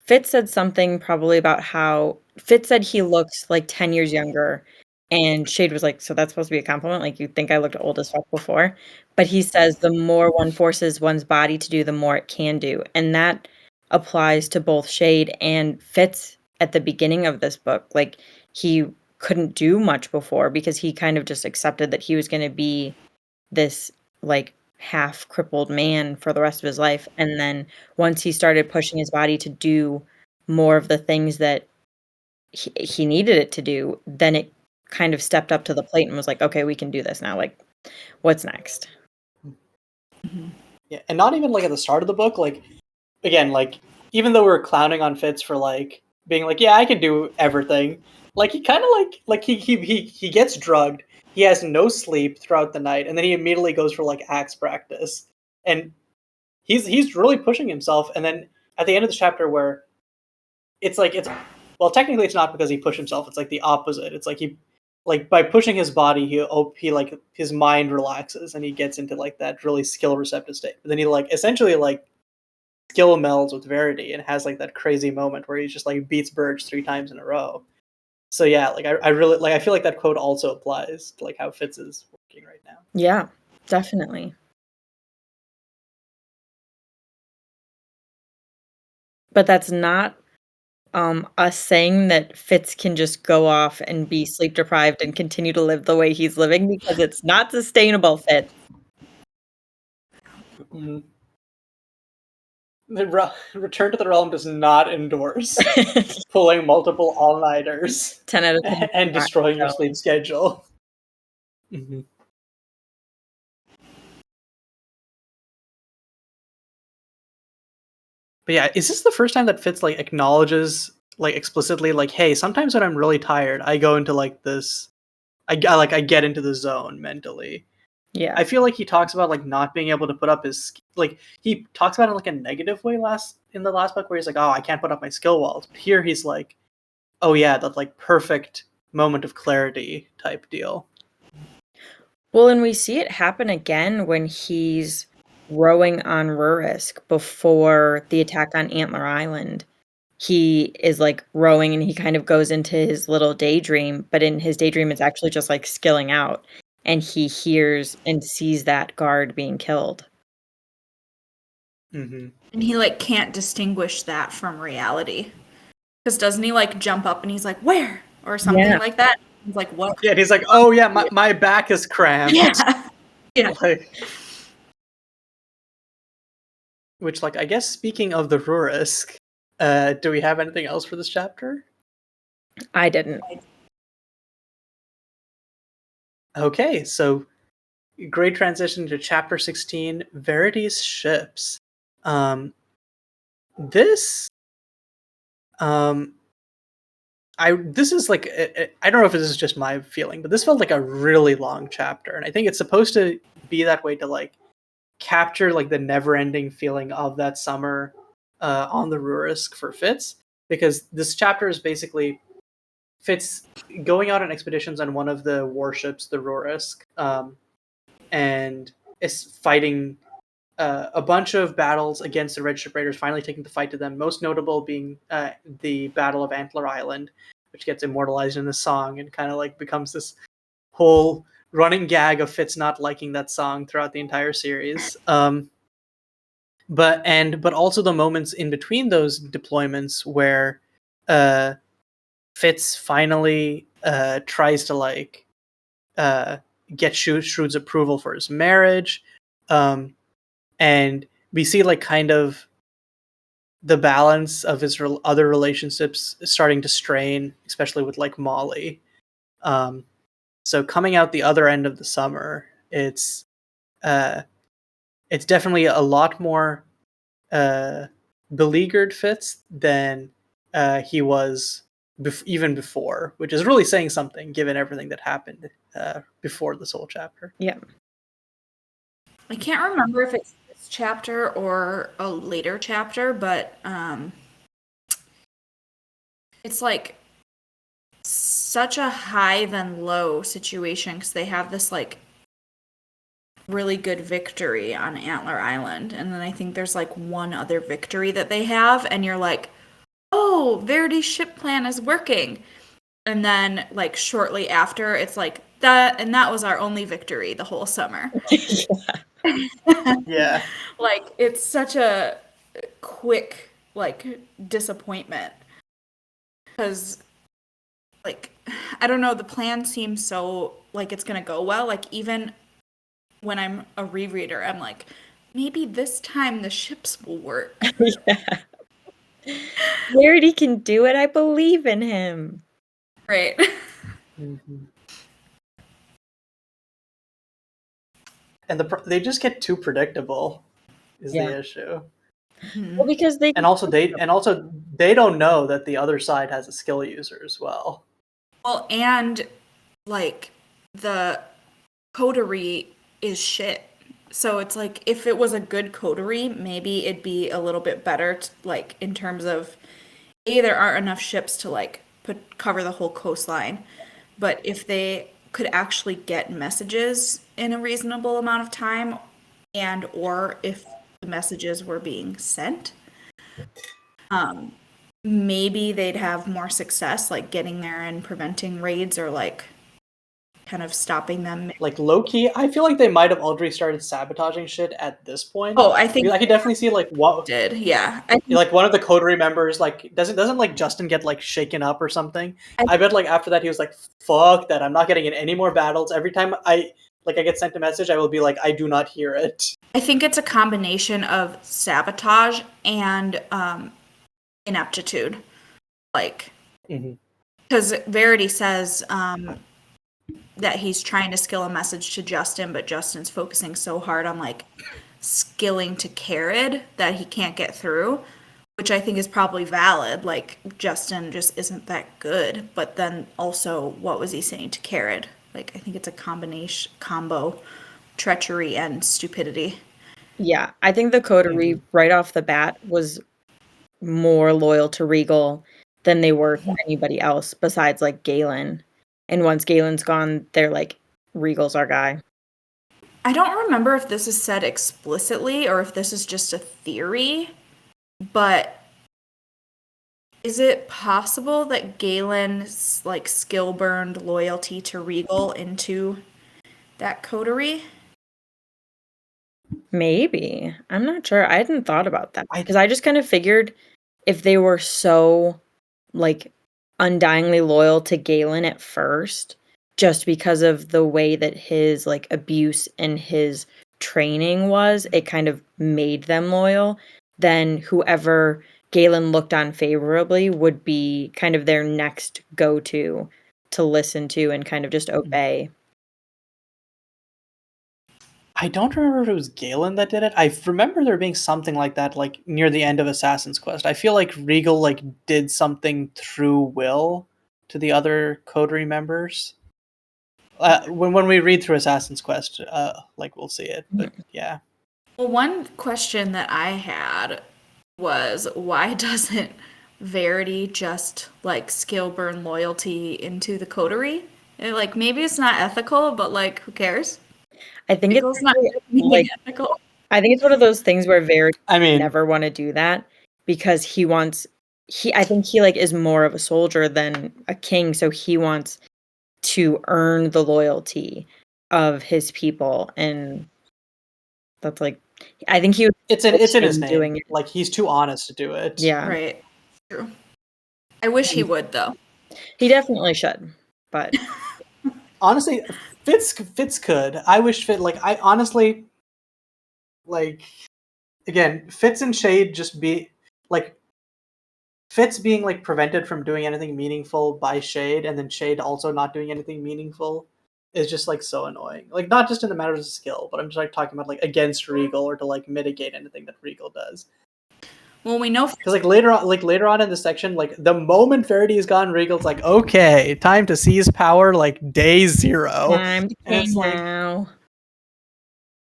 Fitz said something probably about how Fitz said he looks like 10 years younger. And Shade was like, so that's supposed to be a compliment? Like, you think I looked old as fuck before? But he says the more one forces one's body to do, the more it can do. And that applies to both Shade and Fitz at the beginning of this book. Like, he couldn't do much before because he kind of just accepted that he was going to be this, like, half crippled man for the rest of his life. And then once he started pushing his body to do more of the things that he needed it to do, then it kind of stepped up to the plate and was like, okay, we can do this now. Like, what's next? Yeah, and not even like at the start of the book. Like again, like even though we're clowning on Fitz for like being like, yeah, I can do everything. Like he kind of like he gets drugged. He has no sleep throughout the night, and then he immediately goes for like axe practice, and he's really pushing himself. And then at the end of the chapter, where it's well, technically it's not because he pushed himself. It's like the opposite. It's like he like by pushing his body, he like his mind relaxes and he gets into like that really skill receptive state. But then he like essentially like skill melds with Verity and has like that crazy moment where he just like beats Burrich 3 times in a row. So yeah, like I really like I feel like that quote also applies to like how Fitz is working right now. Yeah, definitely. But that's not us saying that Fitz can just go off and be sleep deprived and continue to live the way he's living, because it's not sustainable, Fitz. Mm-hmm. The Return to the Realm does not endorse pulling multiple all-nighters 10 out of 10 and destroying your so. sleep schedule. Mm-hmm. But yeah, is this the first time that Fitz like acknowledges like explicitly like, hey, sometimes when I'm really tired, I go into like this, I get into the zone mentally. Yeah. I feel like he talks about like not being able to put up his like he talks about it in like a negative way in the last book where he's like, oh, I can't put up my skill walls. But here he's like, oh yeah, that like perfect moment of clarity type deal. Well, and we see it happen again when he's rowing on Rurisk before the attack on Antler Island. He is like rowing and he kind of goes into his little daydream, but in his daydream it's actually just like skilling out, and he hears and sees that guard being killed. Mm-hmm. And he like can't distinguish that from reality. Because doesn't he like jump up and he's like, where? Or something like that? He's like, what? Yeah, and he's like, oh yeah, my back is cramped. Yeah. Yeah. Like, which like I guess speaking of the Rurisk, do we have anything else for this chapter? I didn't. Okay, so great transition to chapter 16, Verity's ships. This this is like I don't know if this is just my feeling, but this felt like a really long chapter, and I think it's supposed to be that way to like capture like the never-ending feeling of that summer on the Rurisk for Fitz, because this chapter is basically Fitz going out on expeditions on one of the warships, the Rurisk, and is fighting a bunch of battles against the Red Ship Raiders, finally taking the fight to them. Most notable being the Battle of Antler Island, which gets immortalized in the song and kind of like becomes this whole running gag of Fitz not liking that song throughout the entire series. But also the moments in between those deployments where Fitz finally tries to like get Shrewd's approval for his marriage, and we see like kind of the balance of his other relationships starting to strain, especially with like Molly. So coming out the other end of the summer, it's definitely a lot more beleaguered Fitz than he was even before, which is really saying something given everything that happened before this whole chapter. Yeah. I can't remember if it's this chapter or a later chapter, but it's like such a high then low situation because they have this like really good victory on Antler Island, and then I think there's like one other victory that they have, and you're like, oh, Verity's ship plan is working. And then like shortly after, it's like that, and that was our only victory the whole summer. Yeah. Like it's such a quick like disappointment because like I don't know, the plan seems so like it's gonna go well. Like even when I'm a rereader, I'm like, maybe this time the ships will work. Yeah. Verity can do it. I believe in him. Right. Mm-hmm. And they just get too predictable is the issue. Well, because they also they don't know that the other side has a skill user as well. Well, and like the coterie is shit. So it's like if it was a good coterie, maybe it'd be a little bit better like in terms of there aren't enough ships to like cover the whole coastline. But if they could actually get messages in a reasonable amount of time, and or if the messages were being sent, maybe they'd have more success like getting there and preventing raids or like kind of stopping them. Like low-key, I feel like they might have already started sabotaging shit at this point. Oh, I think I could definitely see like what did. Yeah. like one of the coterie members like doesn't like Justin get like shaken up or something. I bet like after that he was like, fuck that, I'm not getting in any more battles. Every time I get sent a message, I will be like, I do not hear it. I think it's a combination of sabotage and ineptitude. Like, because Verity says that he's trying to skill a message to Justin, but Justin's focusing so hard on like skilling to Carrot that he can't get through, which I think is probably valid. Like Justin just isn't that good. But then also, what was he saying to Carrot? Like I think it's a combo, treachery and stupidity. Yeah, I think the coterie right off the bat was more loyal to Regal than they were to anybody else besides like Galen. And once Galen's gone, they're like, Regal's our guy. I don't remember if this is said explicitly or if this is just a theory, but is it possible that Galen's like skill burned loyalty to Regal into that coterie? Maybe. I'm not sure. I hadn't thought about that because I just kind of figured if they were so like undyingly loyal to Galen at first, just because of the way that his like abuse and his training was, it kind of made them loyal, then whoever Galen looked on favorably would be kind of their next go-to to listen to and kind of just obey. I don't remember if it was Galen that did it. I remember there being something like that, like near the end of Assassin's Quest. I feel like Regal like did something through Will to the other coterie members. When we read through Assassin's Quest, like we'll see it. But yeah. Well, one question that I had was why doesn't Verity just like skill burn loyalty into the coterie? Like maybe it's not ethical, but like who cares? I think Regal's not like ethical. I think it's one of those things where Verity I mean, never want to do that because I think he like is more of a soldier than a king, so he wants to earn the loyalty of his people, and that's like I think he was it's in his doing name. it. Like, he's too honest to do it. Yeah, Right. True. I wish he would, though. he definitely should, but Honestly, Fitz could. I wish I honestly, like, again, Fitz and Shade just be like Fitz being like prevented from doing anything meaningful by Shade, and then Shade also not doing anything meaningful is just like so annoying. Like, not just in the matters of skill, but I'm just like talking about like against Regal or to like mitigate anything that Regal does. Well, we know Because later on in the section, like the moment Verity is gone, Regal's like, okay, time to seize power, like day 0. I'm the And it's king like, now.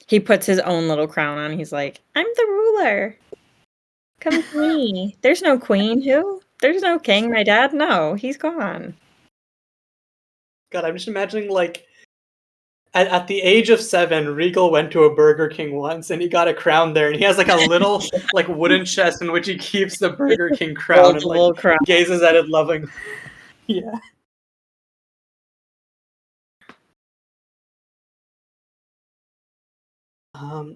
He puts his own little crown on. He's like, I'm the ruler. Come to me. There's no queen. Who? There's no king. My dad? No, he's gone. God, I'm just imagining like at the age of 7, Regal went to a Burger King once and he got a crown there, and he has like a little like wooden chest in which he keeps the Burger King crown and like crown. gazes at it lovingly. Yeah. Oh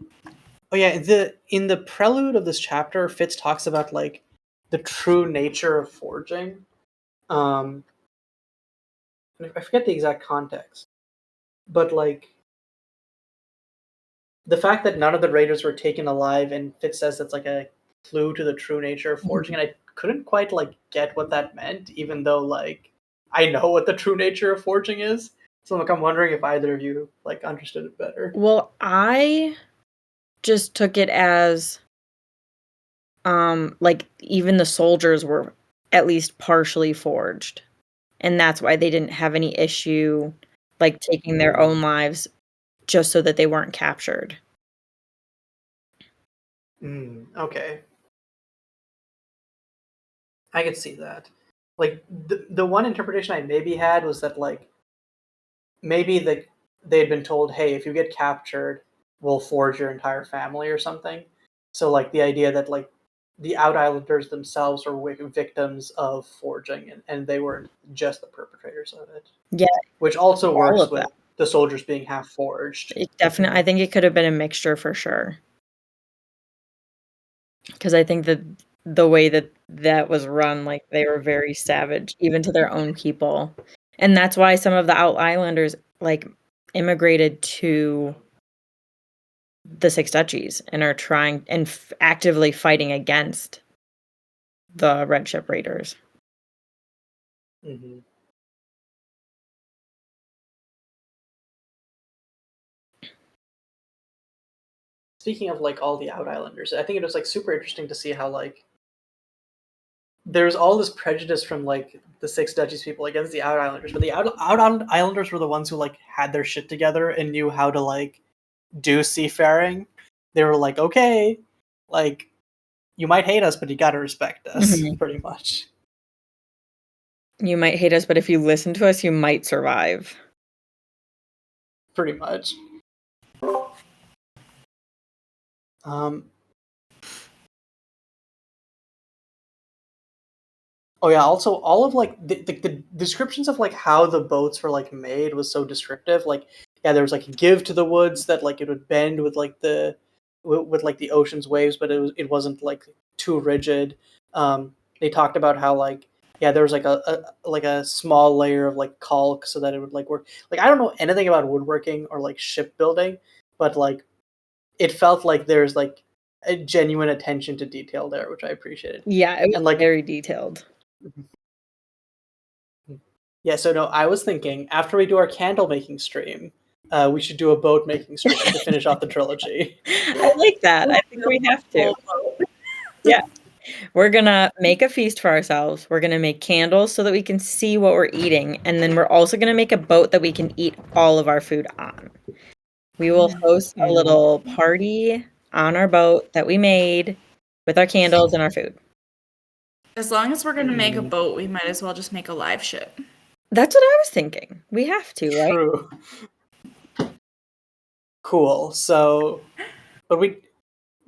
yeah, in the prelude of this chapter, Fitz talks about like the true nature of forging. I forget the exact context, but like the fact that none of the raiders were taken alive, and Fitz says that's like a clue to the true nature of forging, and I couldn't quite like get what that meant, even though like I know what the true nature of forging is. So like I'm wondering if either of you like understood it better. Well, I just took it as like even the soldiers were at least partially forged, and that's why they didn't have any issue like taking their own lives just so that they weren't captured. Okay, I could see that. Like the one interpretation I maybe had was that like maybe they'd been told, hey, if you get captured, we'll forge your entire family or something. So like the idea that like the Out Islanders themselves were victims of forging, and they weren't just the perpetrators of it. Yeah, which also all works of with that. the soldiers being half forged. It definitely, I think it could have been a mixture for sure. Because I think that the way that was run, like they were very savage, even to their own people, and that's why some of the Out Islanders like immigrated to the Six Duchies and are trying and actively fighting against the Red Ship Raiders. Mm-hmm. Speaking of like all the Out Islanders, I think it was like super interesting to see how like there's all this prejudice from like the Six Duchies people against the Out Islanders, but the Out Islanders were the ones who like had their shit together and knew how to like do seafaring. They were like, okay, like you might hate us, but you gotta respect us, pretty much. You might hate us, but if you listen to us, you might survive. Pretty much. Oh yeah, also all of like the descriptions of like how the boats were like made was so descriptive. Like yeah, there was like a give to the woods that like it would bend with like with like the ocean's waves, but it wasn't like too rigid. They talked about how like yeah, there was like a small layer of like caulk so that it would like work. Like I don't know anything about woodworking or like shipbuilding, but like it felt like there's like a genuine attention to detail there, which I appreciated. Yeah, it was and like very detailed. Yeah, so no, I was thinking after we do our candle making stream, we should do a boat making stream to finish off the trilogy. I like that. I think we have to. Yeah. We're gonna make a feast for ourselves. We're gonna make candles so that we can see what we're eating. And then we're also gonna make a boat that we can eat all of our food on. We will host a little party on our boat that we made with our candles and our food. As long as we're going to make a boat, we might as well just make a live ship. That's what I was thinking. We have to, right? True. Cool. So But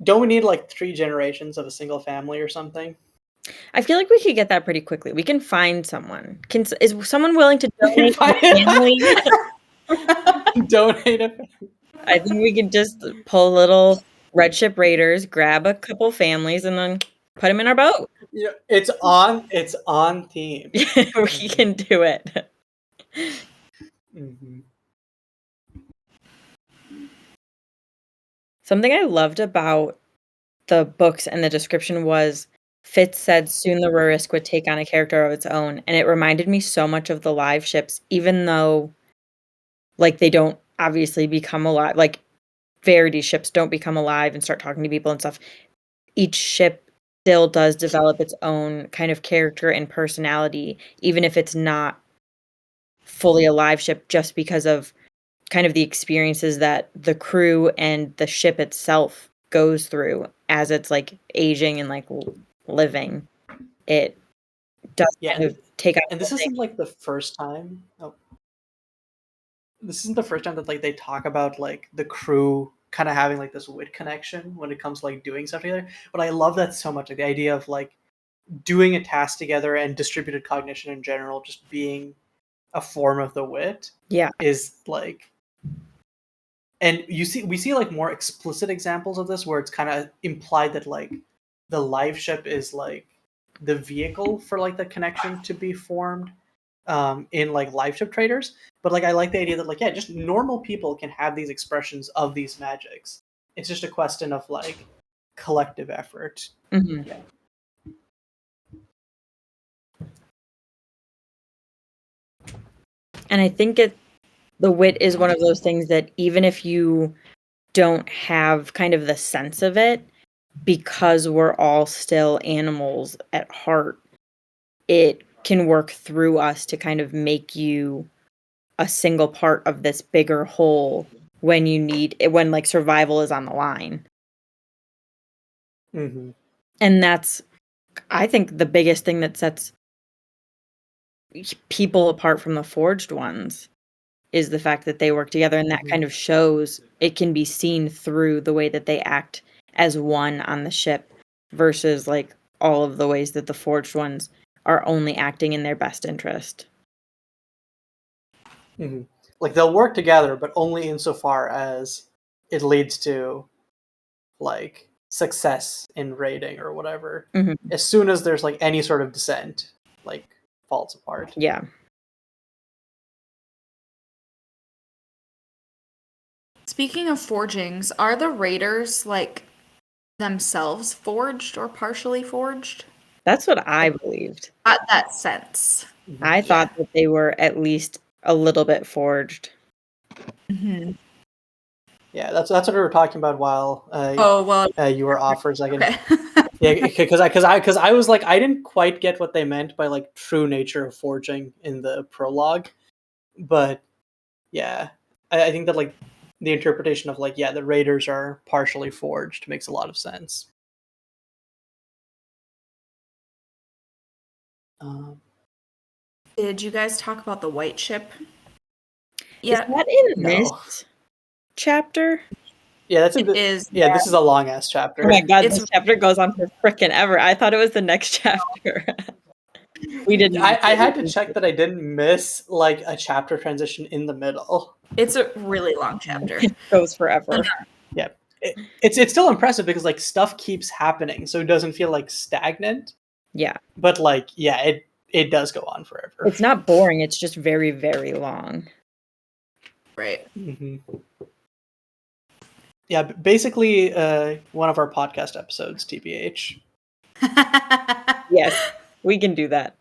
don't we need like 3 generations of a single family or something? I feel like we could get that pretty quickly. We can find someone. Is someone willing to donate a family? Donate a I think we could just pull little Red Ship Raiders, grab a couple families, and then put them in our boat. Yeah, it's on theme. We can do it. Mm-hmm. Something I loved about the books and the description was Fitz said soon the Rurisk would take on a character of its own, and it reminded me so much of the live ships, even though like they don't obviously become alive. Like Verity ships don't become alive and start talking to people and stuff. Each ship still does develop its own kind of character and personality, even if it's not fully a live ship, just because of kind of the experiences that the crew and the ship itself goes through as it's like aging and like living. It does Yeah, kind of take out. and this isn't like the first time. Oh, this isn't the first time that like they talk about like the crew kind of having like this wit connection when it comes to like doing stuff together. But I love that so much. Like the idea of like doing a task together and distributed cognition in general, just being a form of the wit. Yeah, is like, and we see like more explicit examples of this where it's kind of implied that like the live ship is like the vehicle for like the connection to be formed in like live ship traders. But like I like the idea that like, yeah, just normal people can have these expressions of these magics. It's just a question of like collective effort. mm-hmm. Yeah. And I think the wit is one of those things that even if you don't have kind of the sense of it, because we're all still animals at heart, it can work through us to kind of make you a single part of this bigger whole when like survival is on the line. Mm-hmm. And that's, I think, the biggest thing that sets people apart from the forged ones is the fact that they work together, and that kind of shows, it can be seen through the way that they act as one on the ship versus like all of the ways that the forged ones are only acting in their best interest. Mm-hmm. Like they'll work together, but only insofar as it leads to like success in raiding or whatever. Mm-hmm. As soon as there's like any sort of dissent, like falls apart. Yeah. Speaking of forgings, are the raiders like themselves forged or partially forged? That's what I believed. Got that sense. I thought that they were at least a little bit forged. Mm-hmm. Yeah, that's what we were talking about while you were off for a second. Okay. Yeah, because I was like, I didn't quite get what they meant by like true nature of forging in the prologue, but yeah, I think that like the interpretation of like, yeah, the raiders are partially forged makes a lot of sense. Did you guys talk about the white ship? Yeah. Is that in this chapter? Yeah, that's it is. Yeah, this is a long ass chapter. Oh my god, this chapter goes on for frickin' ever. I thought it was the next chapter. We didn't. I had to check that I didn't miss like a chapter transition in the middle. It's a really long chapter. It goes forever. Yeah, it's still impressive because like stuff keeps happening, so it doesn't feel like stagnant. Yeah, but like yeah, it does go on forever. It's not boring. It's just very, very long. Right. Mm-hmm. Yeah, basically one of our podcast episodes, TBH. Yes, we can do that.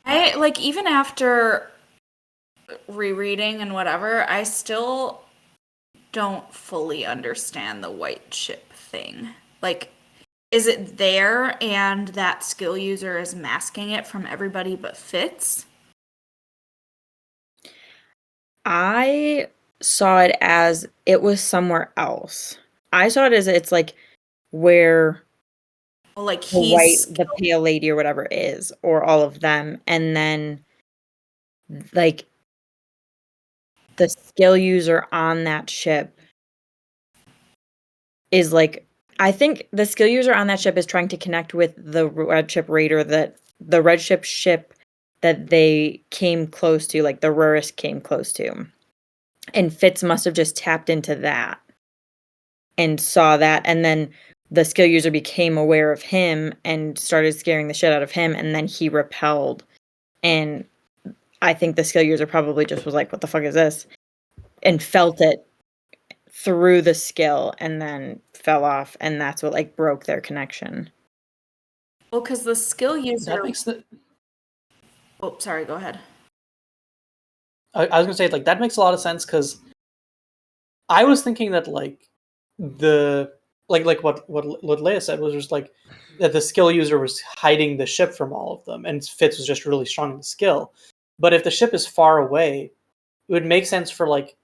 I like, even after rereading and whatever, I still don't fully understand the white ship thing. Like, is it there and that skill user is masking it from everybody but Fitz? I saw it as it was somewhere else. I saw it as it's like where like the pale lady or whatever is, or all of them, and then like the skill user on that ship is like, I think the skill user on that ship is trying to connect with the red ship raider that the red ship that they came close to, like the Burrich came close to. And Fitz must have just tapped into that and saw that, and then the skill user became aware of him and started scaring the shit out of him, and then he repelled. And I think the skill user probably just was like, what the fuck is this? And felt it through the skill and then fell off, and that's what like broke their connection. Well, because the skill user. That makes the. Oh, sorry. Go ahead. I was gonna say like that makes a lot of sense because I was thinking that like the like what Leah said was just like that the skill user was hiding the ship from all of them, and Fitz was just really strong in the skill. But if the ship is far away, it would make sense for like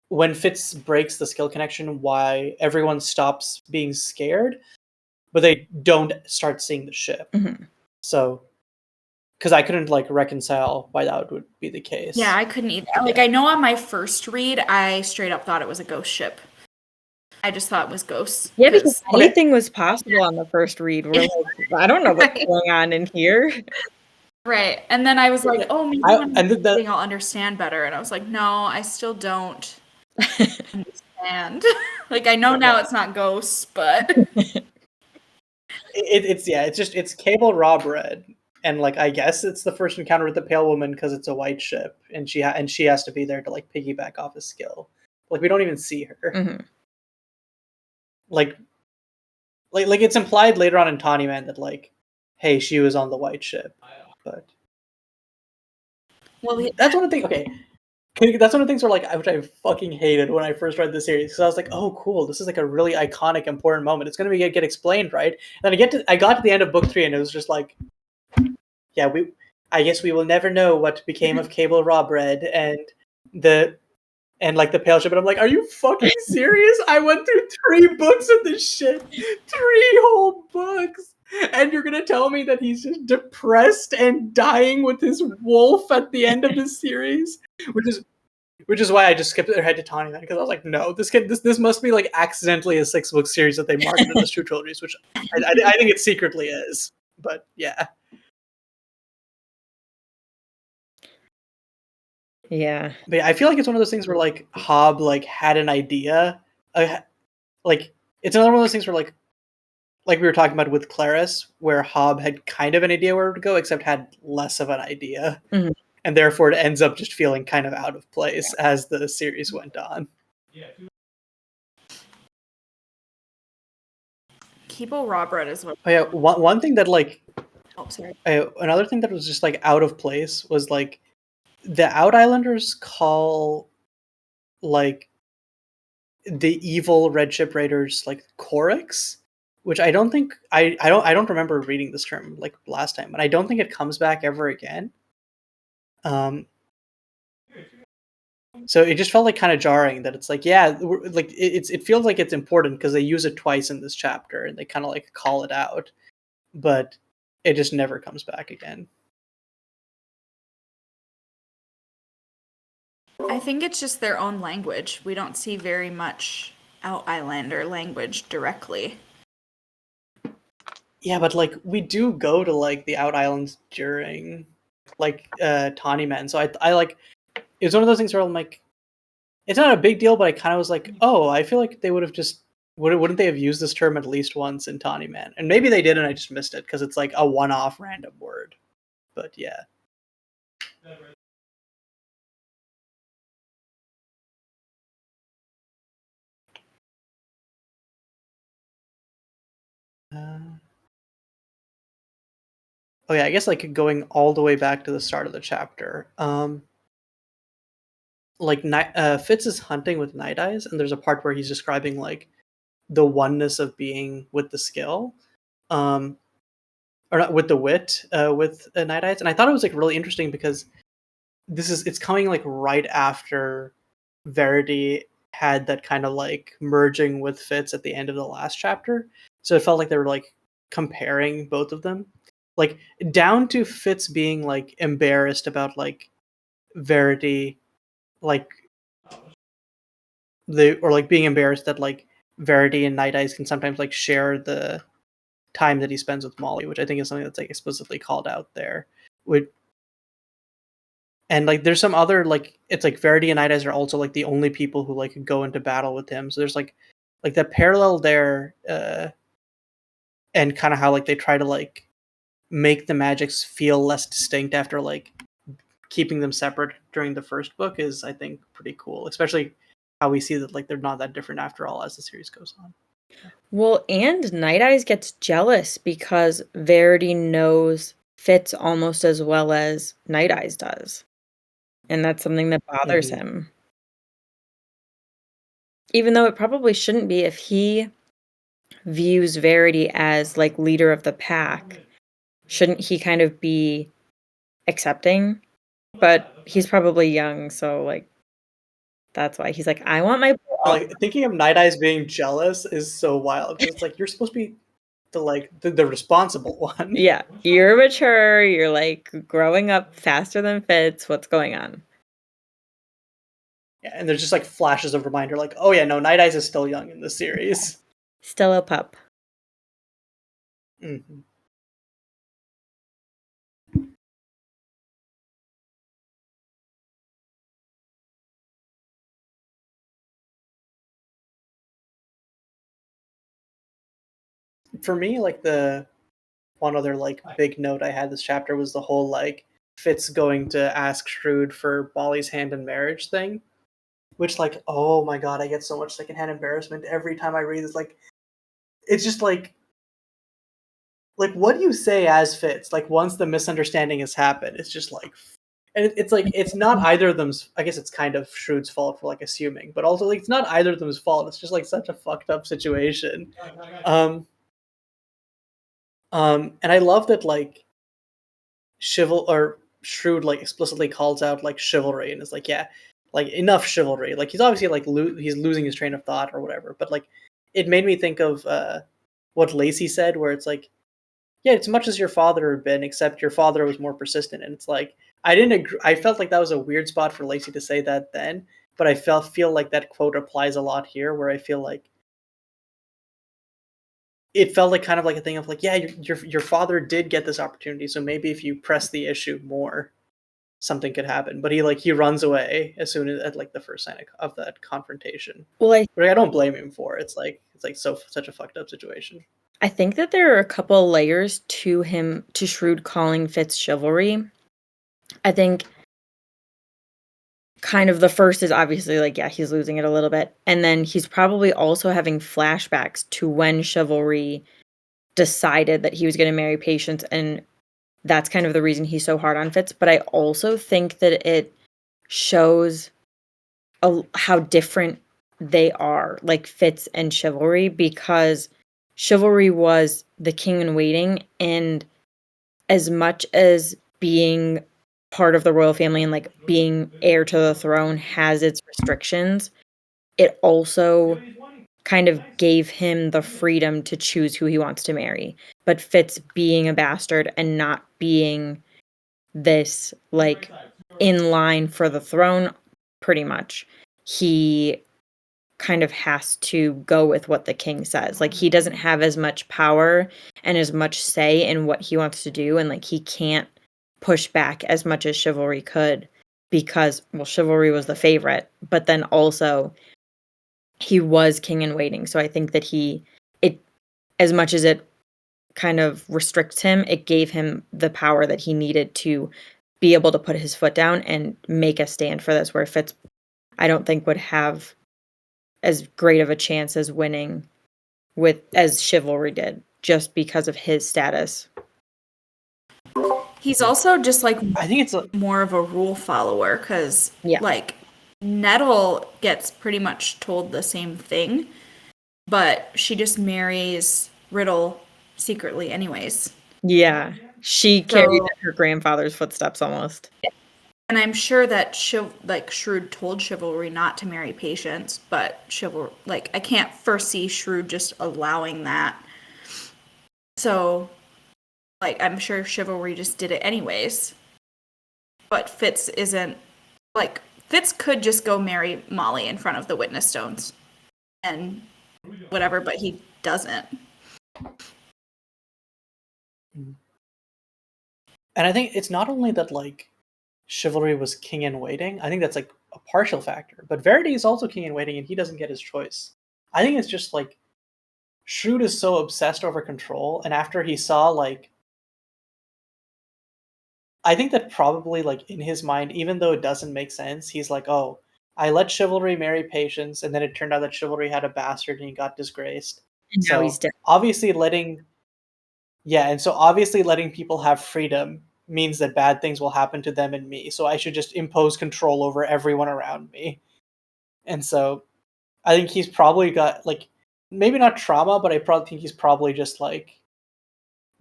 when Fitz breaks the skill connection, why everyone stops being scared, but they don't start seeing the ship. Mm-hmm. So, because I couldn't like reconcile why that would be the case. Yeah, I couldn't either. Like, I know on my first read, I straight up thought it was a ghost ship. I just thought it was ghosts. Yeah, because anything was possible on the first read. We're like, I don't know what's going on in here. Right. And then I was like, oh, maybe I'll understand better. And I was like, no, I still don't understand. Like, I know now it's not ghosts, but it's Cable Rob Red, and like I guess it's the first encounter with the Pale Woman because it's a white ship, and she has to be there to like piggyback off his skill. Like we don't even see her. Mm-hmm. Like it's implied later on in Tawny Man that like, hey, she was on the white ship, but well, that's one of the things. Okay. That's one of the things where like which I fucking hated when I first read the series because I was like, oh cool, this is like a really iconic, important moment. It's gonna get explained, right? And then I got to the end of book 3 and it was just like, yeah, I guess we will never know what became of Cable Rob Red and the pale ship. And I'm like, are you fucking serious? I went through 3 books of this shit, 3 whole books, and you're gonna tell me that he's just depressed and dying with his wolf at the end of this series, which is why I just skipped ahead to Tawny Man because I was like, no, this must be like accidentally a 6-book series that they marketed as 2 trilogies, which I think it secretly is. But yeah. Yeah. But yeah, I feel like it's one of those things where like Hobb like had an idea, like it's another one of those things where like we were talking about with Clarice, where Hobb had kind of an idea where to go, except had less of an idea, mm-hmm. and therefore it ends up just feeling kind of out of place as the series went on. Cable Rob Red is what. Oh yeah, one thing that like. Oh, sorry. Another thing that was just like out of place was like the Out Islanders call like the evil red ship raiders like Chorix, which I don't think I don't remember reading this term like last time, and I don't think it comes back ever again. So it just felt like kind of jarring that it's like, yeah, like it feels like it's important because they use it twice in this chapter and they kind of like call it out, but it just never comes back again. I think it's just their own language. We don't see very much Out Islander language directly. Yeah, but like we do go to like the Out Islands during like Tawny Man, so I like it was one of those things where I'm like, it's not a big deal, but I kind of was like, oh, I feel like they would have just wouldn't they have used this term at least once in Tawny Man? And maybe they did, and I just missed it because it's like a one-off random word. But yeah. Oh yeah, I guess like going all the way back to the start of the chapter. Like Fitz is hunting with Night Eyes, and there's a part where he's describing like the oneness of being with the skill, or not with the wit, with Night Eyes, and I thought it was like really interesting because it's coming like right after Verity had that kind of like merging with Fitz at the end of the last chapter, so it felt like they were like comparing both of them, like down to Fitz being like embarrassed about like Verity like being embarrassed that like Verity and Night Eyes can sometimes like share the time that he spends with Molly, which I think is something that's like explicitly called out there. And like there's some other like it's like Verity and Night Eyes are also like the only people who like go into battle with him. So there's like that parallel there, and kind of how like they try to like make the magics feel less distinct after like keeping them separate during the first book is I think pretty cool, especially how we see that like they're not that different after all as the series goes on. Well, and Night Eyes gets jealous because Verity knows Fitz almost as well as Night Eyes does. And that's something that bothers him. Even though it probably shouldn't be if he views Verity as like leader of the pack. Shouldn't he kind of be accepting? But he's probably young, so like that's why he's like, I want my Like thinking of Night Eyes being jealous is so wild. It's like you're supposed to be the responsible one. Yeah, you're mature, you're like growing up faster than Fitz. What's going on? Yeah, and there's just like flashes of reminder, like, oh yeah, no, Night Eyes is still young in this series. Still a pup. Mm-hmm. For me, like the one other like big note I had this chapter was the whole like Fitz going to ask Shrewd for Molly's hand in marriage thing. Which like, oh my god, I get so much secondhand embarrassment every time I read this. Like it's just like what do you say as Fitz? Like once the misunderstanding has happened, it's just like and it's like it's not either of them's I guess it's kind of Shrewd's fault for like assuming, but also like it's not either of them's fault. It's just like such a fucked up situation. And I love that like Shrewd like explicitly calls out like chivalry and is like, yeah, like enough chivalry. Like he's obviously like he's losing his train of thought or whatever, but like it made me think of what Lacey said, where it's like, yeah, it's much as your father had been, except your father was more persistent. And it's like I didn't agree. I felt like that was a weird spot for Lacey to say that then, but I feel like that quote applies a lot here, where I feel like it felt like kind of like a thing of like, yeah, your father did get this opportunity, so maybe if you press the issue more, something could happen. But he runs away as soon as at like the first sign of that confrontation. Well, I don't blame him for it. It's like such a fucked up situation. I think that there are a couple layers to Shrewd calling Fitz chivalry. I think kind of the first is obviously like, yeah, he's losing it a little bit. And then he's probably also having flashbacks to when chivalry decided that he was going to marry Patience. And that's kind of the reason he's so hard on Fitz. But I also think that it shows how different they are, like Fitz and chivalry, because chivalry was the king in waiting. And as much as being part of the royal family and like being heir to the throne has its restrictions, it also kind of gave him the freedom to choose who he wants to marry. But Fitz being a bastard and not being this like in line for the throne, pretty much, he kind of has to go with what the king says. Like he doesn't have as much power and as much say in what he wants to do, and like he can't push back as much as chivalry could, because well, chivalry was the favorite, but then also he was king in waiting. So I think that it as much as it kind of restricts him, it gave him the power that he needed to be able to put his foot down and make a stand for this, where Fitz I don't think would have as great of a chance as winning as chivalry did, just because of his status. He's also just like, I think it's more of a rule follower, because Yeah. like Nettle gets pretty much told the same thing, but she just marries Riddle secretly anyways. Yeah. She carried in her grandfather's footsteps almost. And I'm sure that Shrewd told Chivalry not to marry Patience, but I can't foresee Shrewd just allowing that. So, like, I'm sure Chivalry just did it anyways. But Fitz Fitz could just go marry Molly in front of the witness stones and whatever, but he doesn't. And I think it's not only that like chivalry was king in waiting. I think that's like a partial factor. But Verity is also king in waiting, and he doesn't get his choice. I think it's just like Shrewd is so obsessed over control, and after he saw like, I think that probably like in his mind, even though it doesn't make sense, he's like, oh, I let chivalry marry patience, and then it turned out that chivalry had a bastard and he got disgraced. And now he's dead. Obviously letting people have freedom means that bad things will happen to them and me. So I should just impose control over everyone around me. And so I think he's probably got like, maybe not trauma, but I probably think he's probably just like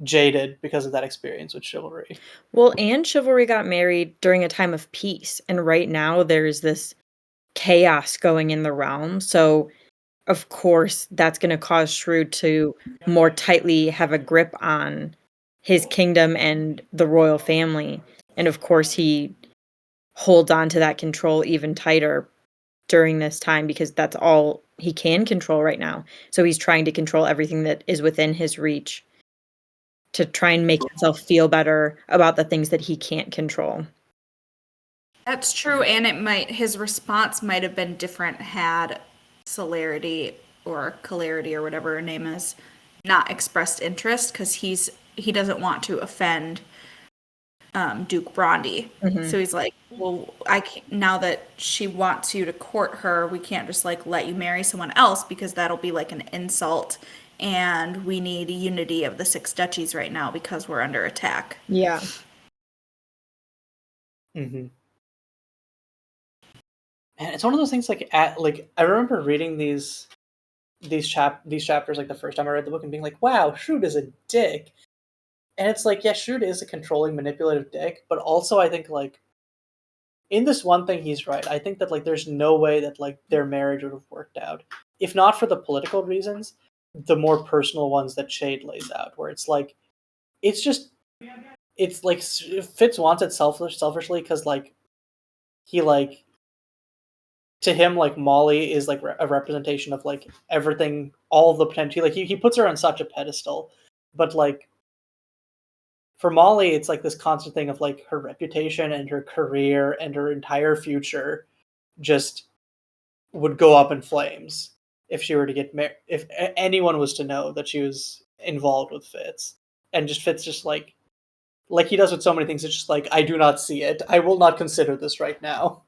jaded because of that experience with chivalry. Well, and chivalry got married during a time of peace, and right now there's this chaos going in the realm. So, of course, that's going to cause Shrewd to more tightly have a grip on his kingdom and the royal family. And of course, he holds on to that control even tighter during this time because that's all he can control right now. So he's trying to control everything that is within his reach to try and make himself feel better about the things that he can't control. That's true, and his response might have been different had Celerity or Celerity or whatever her name is not expressed interest, because he doesn't want to offend Duke Brondy. Mhm. So he's like, well, now that she wants you to court her, we can't just like let you marry someone else because that'll be like an insult, and we need unity of the Six Duchies right now because we're under attack. Yeah. Mm-hmm. And it's one of those things like I remember reading these chapters like the first time I read the book and being like, wow, Shrewd is a dick. And it's like, yeah, Shrewd is a controlling, manipulative dick, but also I think like in this one thing he's right. I think that like there's no way that like their marriage would have worked out. If not for the political reasons, the more personal ones that Shade lays out, where it's like it's like Fitz wants it selfishly because like he like to him like Molly is like a representation of like everything, all of the potential. Like he puts her on such a pedestal, but like for Molly, it's like this constant thing of like her reputation and her career and her entire future just would go up in flames if she were to get married. If anyone was to know that she was involved with Fitz, and just Fitz just like he does with so many things, it's just like, I do not see it. I will not consider this right now.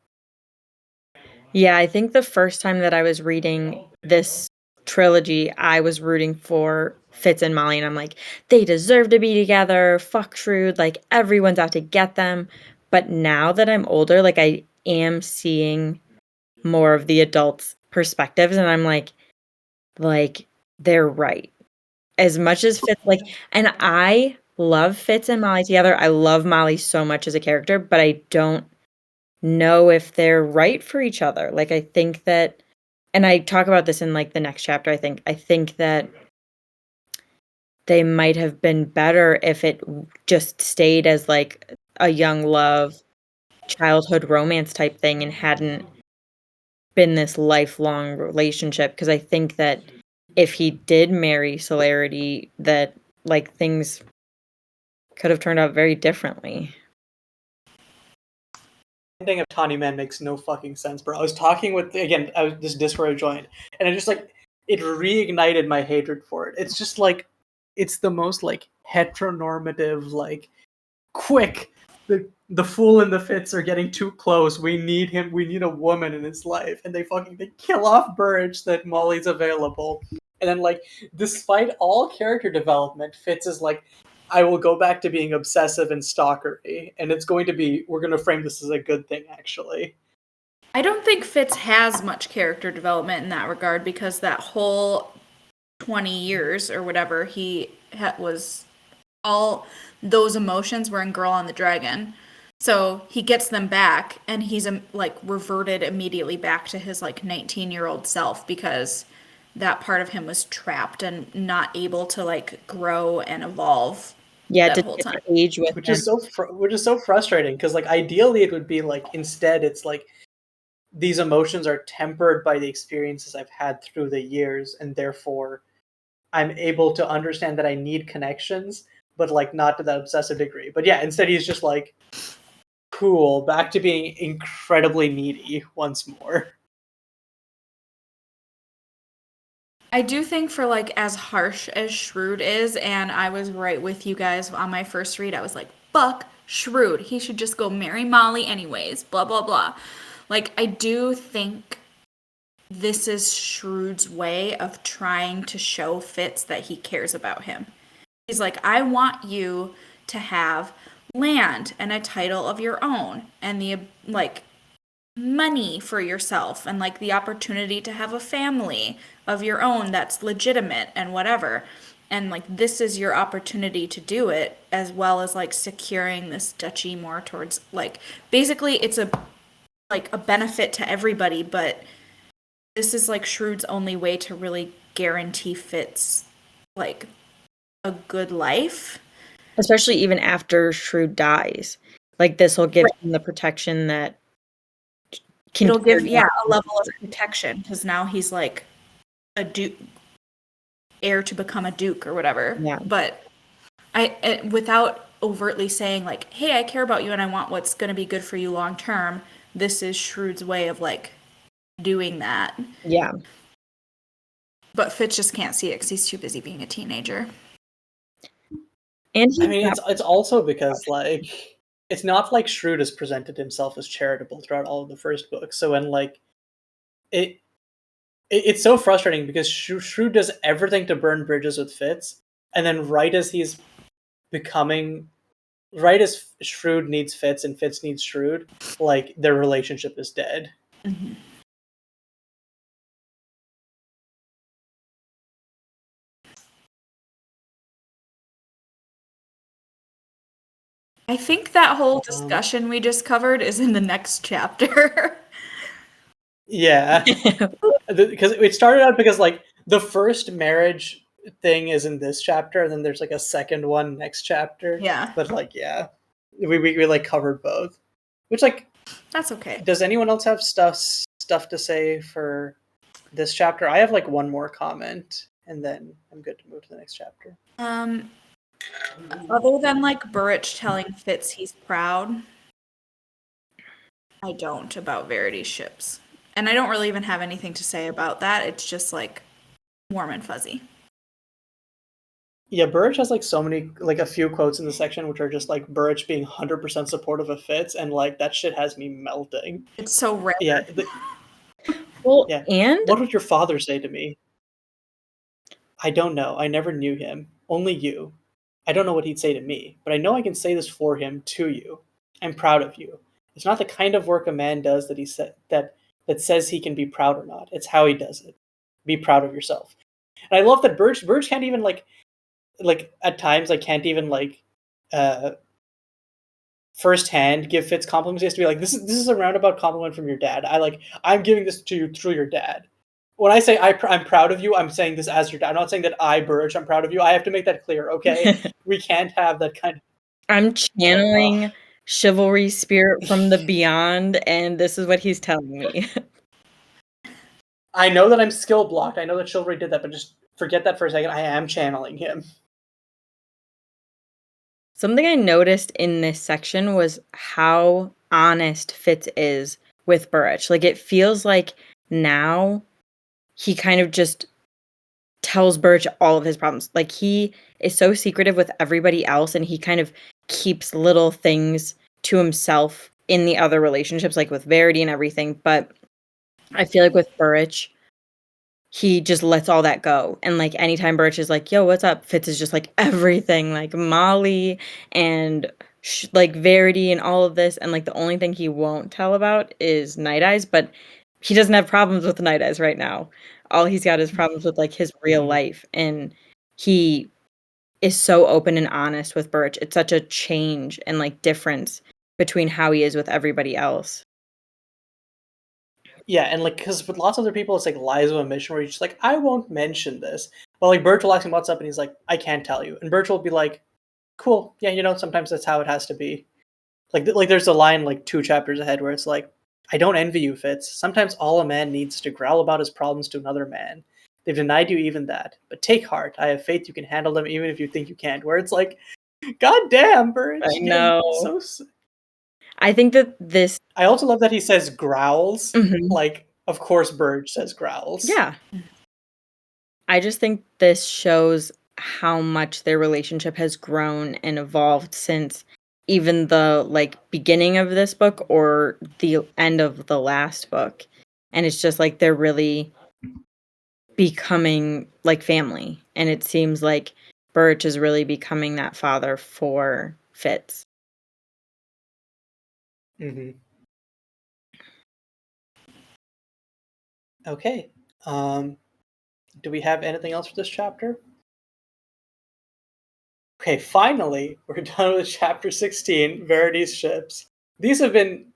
Yeah, I think the first time that I was reading this trilogy, I was rooting for Fitz and Molly, and I'm like, they deserve to be together. Fuck Shrewd. Like, everyone's out to get them. But now that I'm older, like, I am seeing more of the adults' perspectives, and I'm like, they're right. As much as Fitz, like, and I love Fitz and Molly together. I love Molly so much as a character, but I don't know if they're right for each other. Like, I think that, and I talk about this in like the next chapter, I think that they might have been better if it just stayed as like a young love, childhood romance type thing and hadn't been this lifelong relationship. Because I think that if he did marry Celerity, that like things could have turned out very differently. Ending of Tawny Man makes no fucking sense, bro. I was talking with this Discord I joined, and I just like it reignited my hatred for it. It's just like it's the most like heteronormative, like quick. The fool and the Fitz are getting too close. We need him. We need a woman in his life, and they kill off Burrich that Molly's available, and then like despite all character development, Fitz is like, I will go back to being obsessive and stalkery, and we're going to frame this as a good thing, actually. I don't think Fitz has much character development in that regard, because that whole 20 years or whatever he was, all those emotions were in Girl on the Dragon. So he gets them back, and he's like reverted immediately back to his like 19-year-old self, because that part of him was trapped and not able to like grow and evolve. Yeah, that to whole get time. to age with which him. is so frustrating, because like ideally it would be like instead it's like these emotions are tempered by the experiences I've had through the years, and therefore I'm able to understand that I need connections, but like not to that obsessive degree. But yeah, instead he's just like, cool, back to being incredibly needy once more. I do think for like as harsh as Shrewd is, and I was right with you guys on my first read, I was like, fuck Shrewd. He should just go marry Molly anyways, blah, blah, blah. Like, I do think this is Shrewd's way of trying to show Fitz that he cares about him. He's like, I want you to have land and a title of your own and the like money for yourself and like the opportunity to have a family of your own that's legitimate and whatever. And like this is your opportunity to do it, as well as like securing this duchy more towards like basically it's a like a benefit to everybody, but this is like Shrewd's only way to really guarantee Fitz like a good life. Especially even after Shrewd dies. Like this will give him the protection that can It'll give a level of protection because now he's like a duke, heir to become a duke or whatever. Yeah. But without overtly saying like, hey, I care about you and I want what's going to be good for you long term, this is Shrewd's way of like doing that. Yeah. But Fitz just can't see it because he's too busy being a teenager. And I mean, it's also because like it's not like Shrewd has presented himself as charitable throughout all of the first books. So when like it's so frustrating because Shrewd does everything to burn bridges with Fitz, and then right as Shrewd needs Fitz and Fitz needs Shrewd, like their relationship is dead. Mm-hmm. I think that whole discussion we just covered is in the next chapter. Yeah. Because it started out because like the first marriage thing is in this chapter, and then there's like a second one next chapter. Yeah. But like, yeah. We like covered both. Which like that's okay. Does anyone else have stuff to say for this chapter? I have like one more comment, and then I'm good to move to the next chapter. Other than like Burrich telling Fitz he's proud, I don't about Verity's ships. And I don't really even have anything to say about that. It's just like warm and fuzzy. Yeah, Burrich has like so many, like a few quotes in the section which are just like Burrich being 100% supportive of Fitz, and like that shit has me melting. It's so rare. Yeah. Well, yeah. And what would your father say to me? I don't know. I never knew him. Only you. I don't know what he'd say to me, but I know I can say this for him to you. I'm proud of you. It's not the kind of work a man does that he said that says he can be proud or not. It's how he does it. Be proud of yourself. And I love that Burrich can't even like at times I can't even like firsthand give Fitz compliments. He has to be like, this is a roundabout compliment from your dad. I'm giving this to you through your dad. When I say I'm proud of you, I'm saying this as your dad. I'm not saying that Burrich, I'm proud of you. I have to make that clear, okay? We can't have that kind of... I'm channeling chivalry spirit from the beyond, and this is what he's telling me. I know that I'm skill blocked. I know that chivalry did that, but just forget that for a second. I am channeling him. Something I noticed in this section was how honest Fitz is with Burrich. Like, it feels like now he kind of just tells Burrich all of his problems. Like, he is so secretive with everybody else, and he kind of keeps little things to himself in the other relationships, like with Verity and everything. But I feel like with Burrich, he just lets all that go. And like anytime Burrich is like, yo, what's up? Fitz is just like everything, like Molly and like Verity and all of this. And like the only thing he won't tell about is Night Eyes, but he doesn't have problems with Night Eyes right now. All he's got is problems with like his real life. And he is so open and honest with Burrich. It's such a change and like difference between how he is with everybody else. Yeah, and like, because with lots of other people, it's like lies of omission where you're just like, I won't mention this. Well, like, Burrich will ask him what's up, and he's like, I can't tell you. And Burrich will be like, cool, yeah, sometimes that's how it has to be. Like there's a line like 2 chapters ahead where it's like, I don't envy you, Fitz. Sometimes all a man needs is to growl about his problems to another man. They've denied you even that. But take heart. I have faith you can handle them even if you think you can't. Where it's like, God damn, Burrich. I know. I think that this... I also love that he says growls. Mhm. Like, of course Burrich says growls. Yeah. I just think this shows how much their relationship has grown and evolved since even the, like, beginning of this book or the end of the last book. And it's just like they're really becoming like family. And it seems like Burrich is really becoming that father for Fitz. Mm-hmm. Okay. Do we have anything else for this chapter? Okay, finally, we're done with chapter 16, Verity's ships. These have been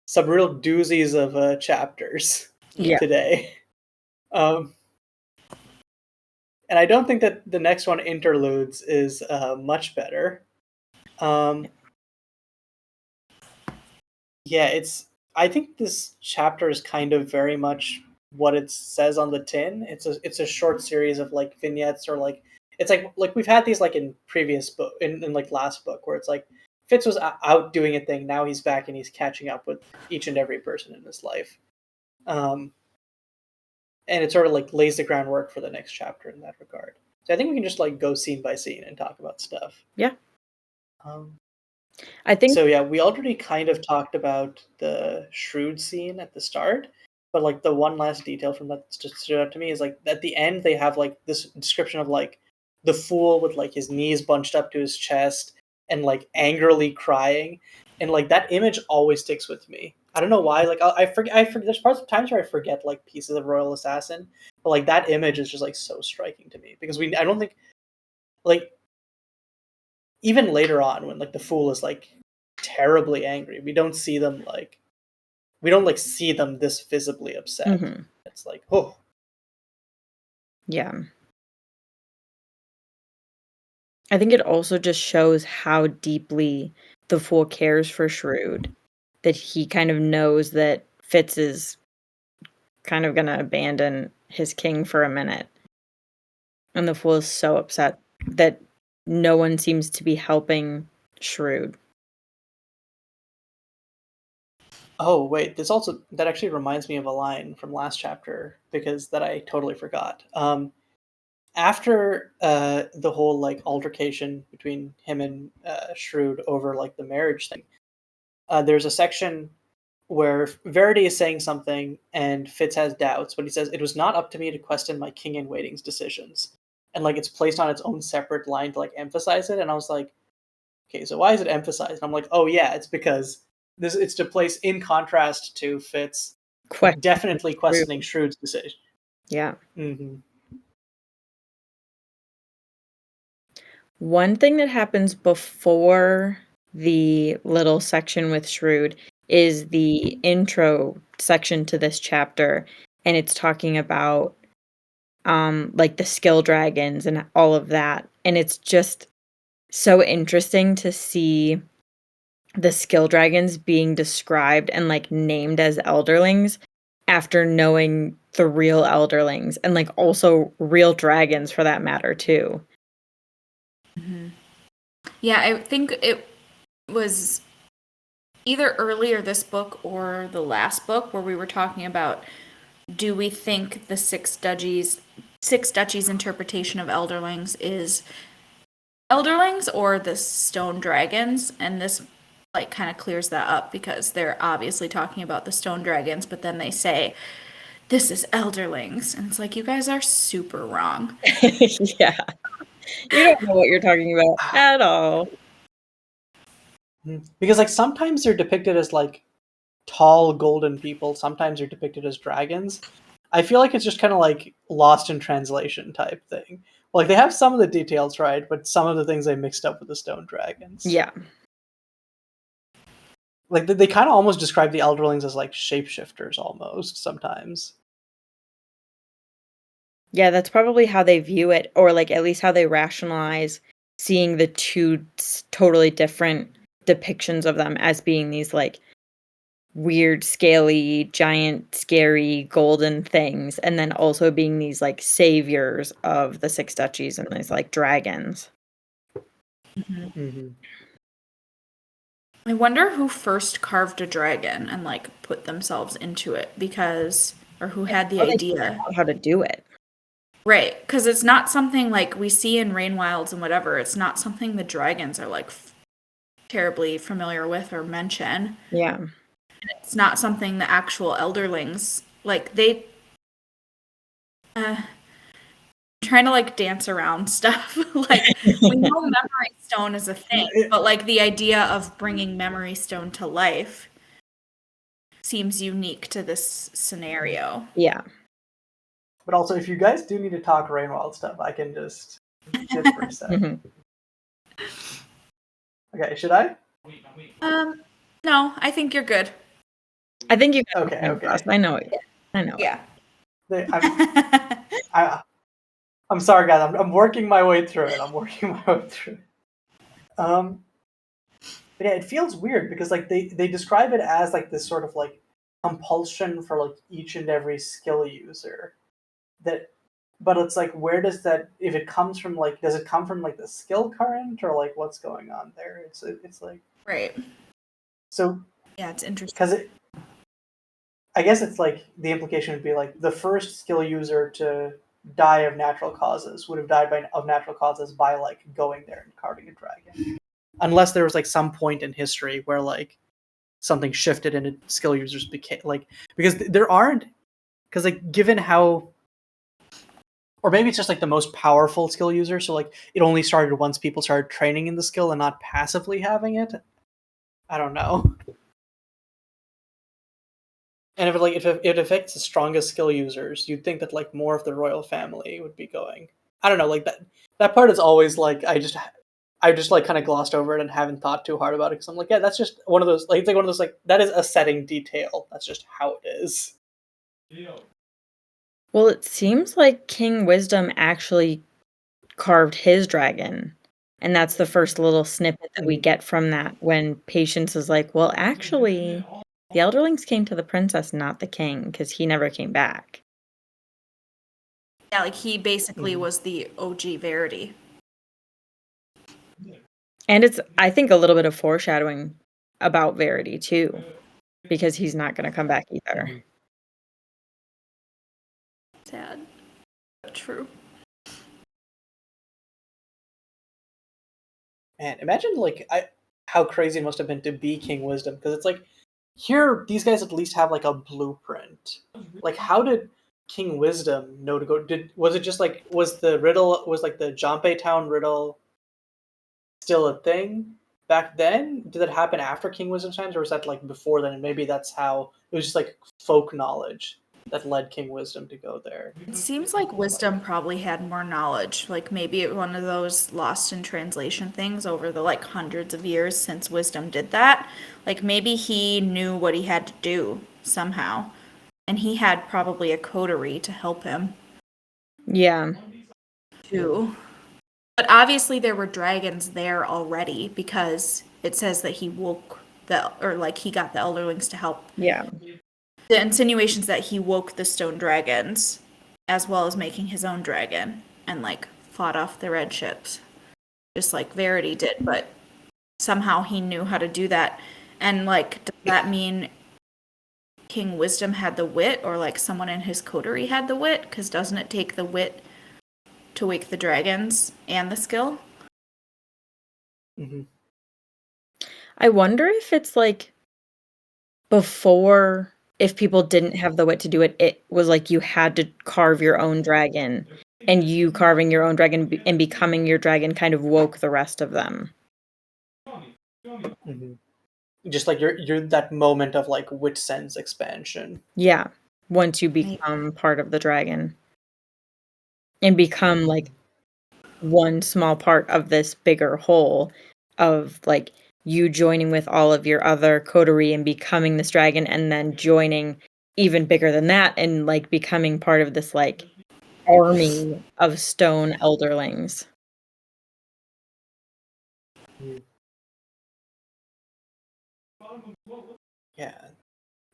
some real doozies of chapters today. And I don't think that the next one, Interludes, is much better. Yeah, I think this chapter is kind of very much what it says on the tin. It's a short series of like vignettes, or like it's like we've had these like in previous book, in like last book, where it's like Fitz was out doing a thing, now he's back and he's catching up with each and every person in his life. And it sort of like lays the groundwork for the next chapter in that regard. So I think we can just like go scene by scene and talk about stuff. Yeah. Um, I think So yeah, we already kind of talked about the shrewd scene at the start, but like the one last detail from that just stood out to me is like at the end they have like this description of like the fool with like his knees bunched up to his chest and like angrily crying, and like that image always sticks with me. I don't know why. Like I forget. There's parts of times where I forget like pieces of Royal Assassin, but like that image is just like so striking to me because I don't think like even later on when like the fool is like terribly angry, we don't see them see them this visibly upset. Mhm. It's like, oh Yeah. I think it also just shows how deeply the fool cares for Shrewd, that he kind of knows that Fitz is kind of gonna abandon his king for a minute. And the fool is so upset that no one seems to be helping Shrewd. oh wait, that actually reminds me of a line from last chapter because that I totally forgot. After the whole like altercation between him and Shrewd over like the marriage thing, there's a section where Verity is saying something and Fitz has doubts, but he says, "It was not up to me to question my king in waiting's decisions." And like it's placed on its own separate line to like emphasize it. And I was like, okay, so why is it emphasized? And I'm like, oh yeah, it's because it's to place in contrast to Fitz definitely questioning Shrewd's decision. Yeah. Mm-hmm. One thing that happens before the little section with Shrewd is the intro section to this chapter, and it's talking about like the skill dragons and all of that. And it's just so interesting to see the skill dragons being described and like named as elderlings after knowing the real elderlings, and like also real dragons for that matter too. Mm-hmm. Yeah, I think it was either earlier this book or the last book where we were talking about, do we think the Six Duchies interpretation of elderlings is elderlings or the stone dragons? And this like kind of clears that up because they're obviously talking about the stone dragons, but then they say this is elderlings, and it's like, you guys are super wrong. Yeah, you don't know what you're talking about at all. Because like sometimes they're depicted as like tall golden people, sometimes they're depicted as dragons. I feel like it's just kind of like lost in translation type thing. Like they have some of the details right, but some of the things they mixed up with the stone dragons. Yeah. Like they kind of almost describe the elderlings as like shapeshifters almost sometimes. Yeah, that's probably how they view it, or like at least how they rationalize seeing the two totally different depictions of them as being these like weird, scaly, giant, scary, golden things, and then also being these like saviors of the Six Duchies and these like dragons. I wonder who first carved a dragon and like put themselves into it or who had the idea. How to do it. Right, because it's not something like we see in Rain Wilds and whatever. It's not something the dragons are like terribly familiar with or mention. Yeah. It's not something the actual Elderlings like trying to like dance around stuff. Like we know Memory Stone is a thing, but like the idea of bringing Memory Stone to life seems unique to this scenario. Yeah. But also, if you guys do need to talk Rainwild stuff, I can just sit for a sec. Okay, should I? No, I think you're good. I think you can. Okay. I know it. I know. Yeah. I'm sorry, guys. I'm working my way through it. But yeah, it feels weird because like they describe it as like this sort of like compulsion for like each and every skill user. But it's like, where does that, if it comes from, like, does it come from like the skill current or like what's going on there? It's like right. So yeah, it's interesting because I guess it's like the implication would be like the first skill user to die of natural causes would have died of natural causes by like going there and carving a dragon, unless there was like some point in history where like something shifted and skill users became like, because there aren't, because like given how, or maybe it's just like the most powerful skill user, so like it only started once people started training in the skill and not passively having it. I don't know. And if it affects the strongest skill users, you'd think that like more of the royal family would be going. I don't know, like that part is always like I just like kind of glossed over it and haven't thought too hard about it because I'm like, yeah, that's just one of those like, it's like one of those like, that is a setting detail. That's just how it is. Well, it seems like King Wisdom actually carved his dragon. And that's the first little snippet that we get from that when Patience is like, well, actually, the Elderlings came to the princess, not the king, because he never came back. Yeah, like he basically was the OG Verity. And it's, I think, a little bit of foreshadowing about Verity, too, because he's not going to come back either. Sad. But true. Man, imagine like how crazy it must have been to be King Wisdom, because it's like here these guys at least have like a blueprint. Like how did King Wisdom know to go? Was it just like was the Jompe Town riddle still a thing back then? Did that happen after King Wisdom's times, or was that like before then? And maybe that's how it was just like folk knowledge that led King Wisdom to go there. It seems like Wisdom probably had more knowledge. Like maybe one of those lost in translation things over the like hundreds of years since Wisdom did that. Like maybe he knew what he had to do somehow. And he had probably a coterie to help him. Yeah. Too. But obviously there were dragons there already because it says that he woke he got the Elderlings to help. Yeah. The insinuations that he woke the stone dragons as well as making his own dragon and like fought off the red ships just like Verity did, but somehow he knew how to do that. And like, does that mean King Wisdom had the wit, or like someone in his coterie had the wit? Because doesn't it take the wit to wake the dragons and the skill? Mm-hmm. I wonder if it's like before, if people didn't have the wit to do it, it was like you had to carve your own dragon, and you carving your own dragon and becoming your dragon kind of woke the rest of them. Mm-hmm. Just like you're that moment of like wit sense expansion. Yeah, once you become part of the dragon and become like one small part of this bigger whole of like you joining with all of your other coterie and becoming this dragon, and then joining even bigger than that and like becoming part of this like army of stone elderlings. Yeah,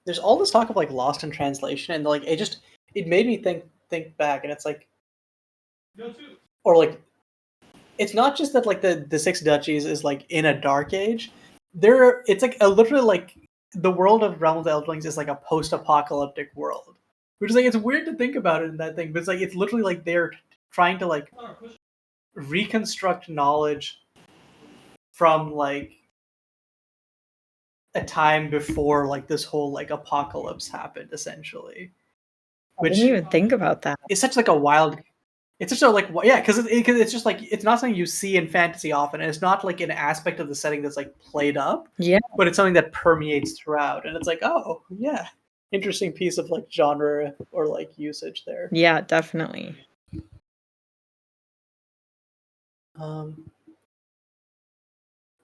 there's all this talk of like lost in translation, and like it made me think back, and it's like, or like, it's not just that like the Six Duchies is like in a dark age. It's like a literally like the world of Realm of the Elderlings is like a post-apocalyptic world, which is like it's weird to think about it in that thing, but it's like it's literally like they're trying to like reconstruct knowledge from like a time before like this whole like apocalypse happened, essentially. I didn't even think about that. It's such like a wild. It's just so like yeah, because it's just like it's not something you see in fantasy often, and it's not like an aspect of the setting that's like played up. Yeah, But it's something that permeates throughout, and it's like, oh yeah, interesting piece of like genre or like usage there. yeah, definitely.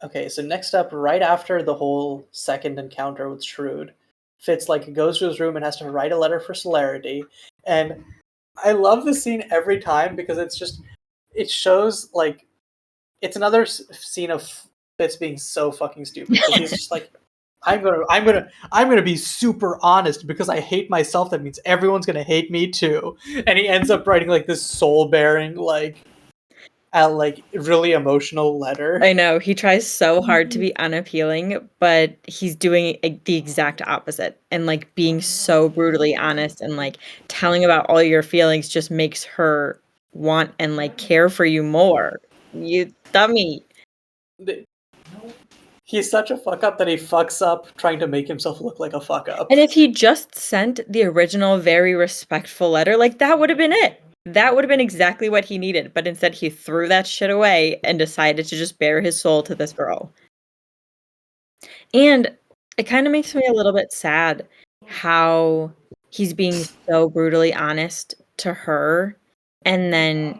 Okay, so next up, right after the whole second encounter with Shrewd, Fitz like goes to his room and has to write a letter for Celerity, and I love this scene every time because it shows like it's another scene of Fitz being so fucking stupid because he's just like, I'm gonna be super honest because I hate myself. That means everyone's gonna hate me too, and he ends up writing like this soul bearing like really emotional letter. I know, he tries so hard to be unappealing, but he's doing the exact opposite, and like being so brutally honest and like telling about all your feelings just makes her want and like care for you more. You dummy. He's such a fuck up that he fucks up trying to make himself look like a fuck up. And if he just sent the original very respectful letter, like that would have been it. That would have been exactly what he needed, but instead he threw that shit away and decided to just bare his soul to this girl. And it kind of makes me a little bit sad how he's being so brutally honest to her, and then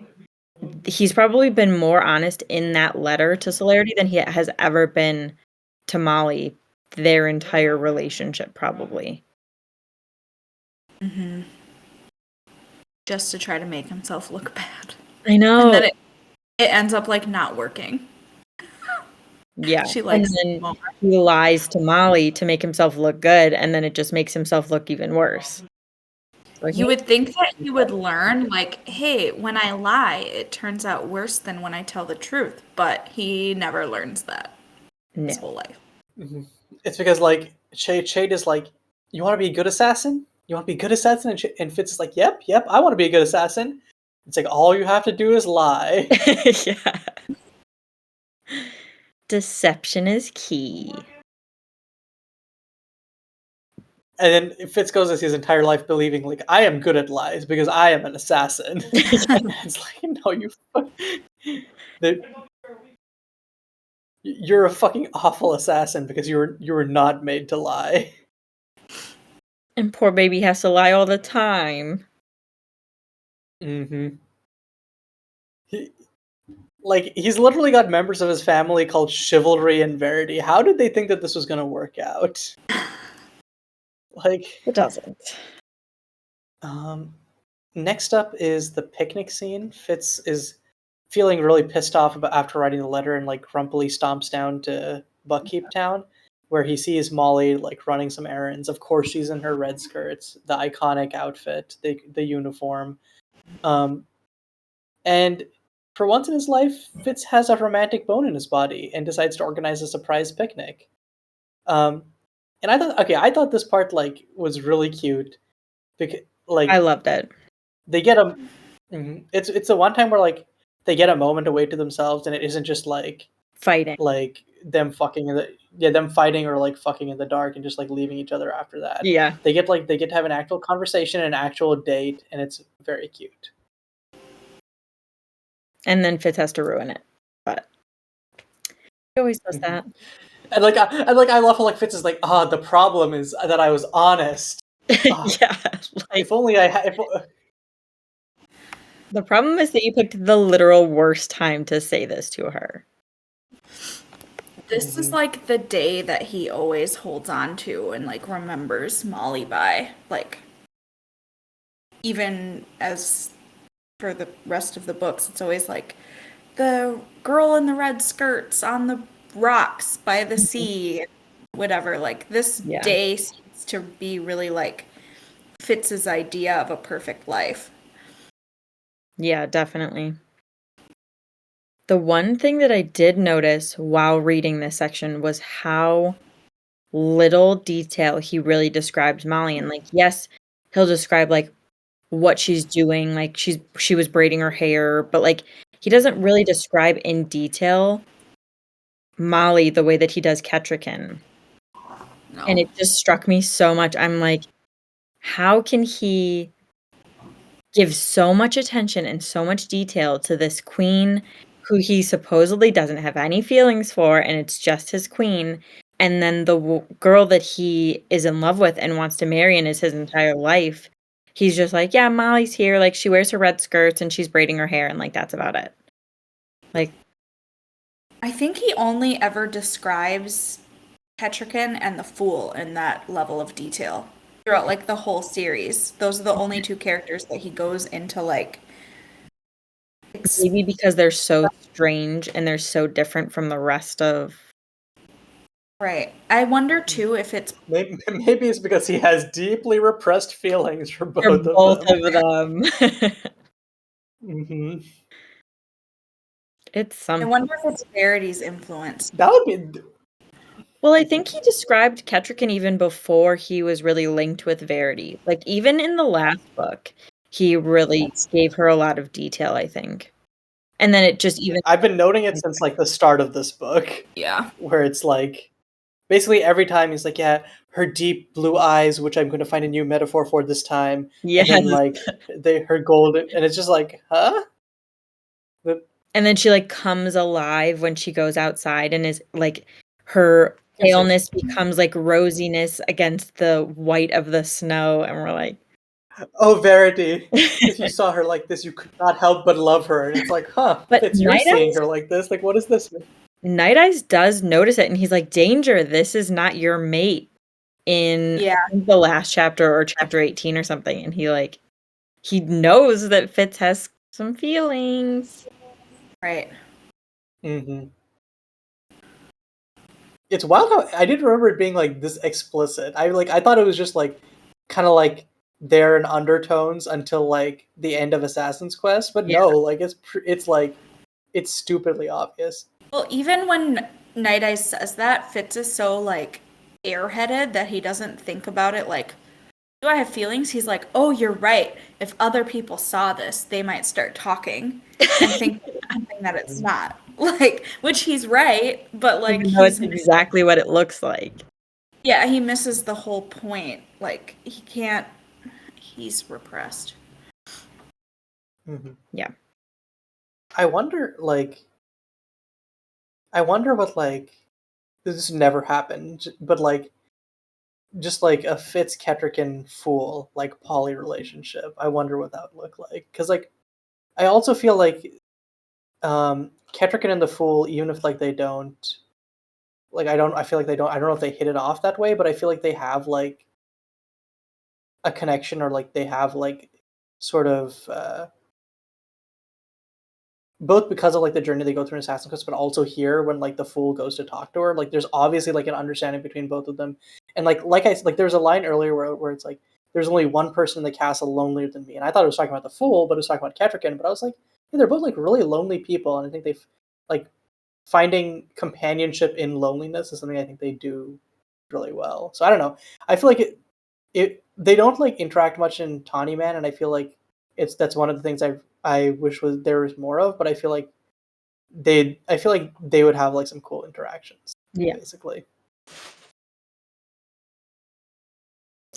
he's probably been more honest in that letter to Celerity than he has ever been to Molly their entire relationship, probably. Mm-hmm. Just to try to make himself look bad. I know. And then it ends up like not working. Yeah. She likes and then he lies to Molly to make himself look good, and then it just makes himself look even worse. Like, you would think that he would learn, like, hey, when I lie, it turns out worse than when I tell the truth. But he never learns that his whole life. Mm-hmm. It's because, like, Chade is like, you want to be a good assassin? You want to be a good assassin? And Fitz is like, yep, I want to be a good assassin. It's like, all you have to do is lie. Yeah. Deception is key. And then Fitz goes his entire life believing, like, I am good at lies because I am an assassin. It's like, no, you're a fucking awful assassin because you were not made to lie. And poor baby has to lie all the time. Mm-hmm. He's literally got members of his family called Chivalry and Verity. How did they think that this was going to work out? Like, it doesn't. Next up is the picnic scene. Fitz is feeling really pissed off after writing the letter and like grumpily stomps down to Buckkeep Town, where he sees Molly like running some errands. Of course, she's in her red skirts, the iconic outfit, the uniform, and for once in his life, Fitz has a romantic bone in his body and decides to organize a surprise picnic. And I thought this part like was really cute because like I loved it. They get a it's the one time where like they get a moment away to themselves, and it isn't just like fighting, like them fucking them fighting or like fucking in the dark and just like leaving each other after that. Yeah, they get to have an actual conversation, an actual date, and it's very cute. And then Fitz has to ruin it, but he always does that. And I love how like Fitz is like, the problem is that I was honest. Yeah, like, if only I had. The problem is that you picked the literal worst time to say this to her. This is like the day that he always holds on to and like remembers Molly by. Like, even as for the rest of the books, it's always like the girl in the red skirts on the rocks by the sea, whatever. Like, this day seems to be really like Fitz's idea of a perfect life. Yeah, definitely. The one thing that I did notice while reading this section was how little detail he really describes Molly. And like, yes, he'll describe like what she's doing, like she was braiding her hair, but like he doesn't really describe in detail Molly the way that he does Ketrican. No. And it just struck me so much. I'm like, how can he give so much attention and so much detail to this queen who he supposedly doesn't have any feelings for, and it's just his queen, and then the girl that he is in love with and wants to marry and is his entire life, he's just like, yeah, Molly's here, like she wears her red skirts and she's braiding her hair, and like that's about it. Like, I think he only ever describes Ketrican and the Fool in that level of detail throughout like the whole series. Those are the only two characters that he goes into like. maybe because they're so strange and they're so different from the rest of. Right. I wonder too if it's Maybe it's because he has deeply repressed feelings for both For of both them. of them. Mm-hmm. It's I something. wonder if it's Verity's influence. That would be. Well, I think he described Ketrican even before he was really linked with Verity. Like, even in the last book, he really gave her a lot of detail, I think. And then it just even. I've been noting it since like the start of this book, Yeah. where it's like basically every time he's like, yeah, her deep blue eyes, which I'm going to find a new metaphor for this time, Yes. and then like her gold, and it's just like, huh? And then she like comes alive when she goes outside and is like her paleness becomes like rosiness against the white of the snow, and we're like, oh, Verity, if you saw her like this, you could not help but love her. And it's like, huh, But Fitz, you're Night seeing Eyes- her like this. Like, what does this mean? Night Eyes does notice it, and he's like, danger, this is not your mate in the last chapter or chapter 18 or something. And he knows that Fitz has some feelings. Right. Mm-hmm. It's wild how I didn't remember it being like this explicit. I thought it was just like kind of like there in undertones until like the end of Assassin's Quest, but no, like it's like it's stupidly obvious. Well, even when Night Eyes says that, Fitz is so like airheaded that he doesn't think about it like, do I have feelings? He's like, oh, you're right. If other people saw this, they might start talking and think something that it's not. Like, which he's right, but like It's exactly what it looks like. Yeah, he misses the whole point. Like, he's repressed. Mm-hmm. Yeah. I wonder what like this never happened, but like just like a Fitz Ketrican Fool like poly relationship. I wonder what that would look like, because like I also feel like Ketrican and the Fool, even if like they don't like I feel like they don't I don't know if they hit it off that way, but I feel like they have like a connection, or like they have like sort of both because of like the journey they go through in Assassin's Quest, but also here when like the Fool goes to talk to her, like there's obviously like an understanding between both of them. And like there's a line earlier where it's like there's only one person in the castle lonelier than me, and I thought it was talking about the Fool, but it was talking about Ketrican. But I was like, yeah, they're both like really lonely people, and I think they've like finding companionship in loneliness is something I think they do really well. So I don't know. I feel like they don't like interact much in Tawny Man, and I feel like that's one of the things I wish there was more of, but I feel like they would have like some cool interactions. Yeah. Basically.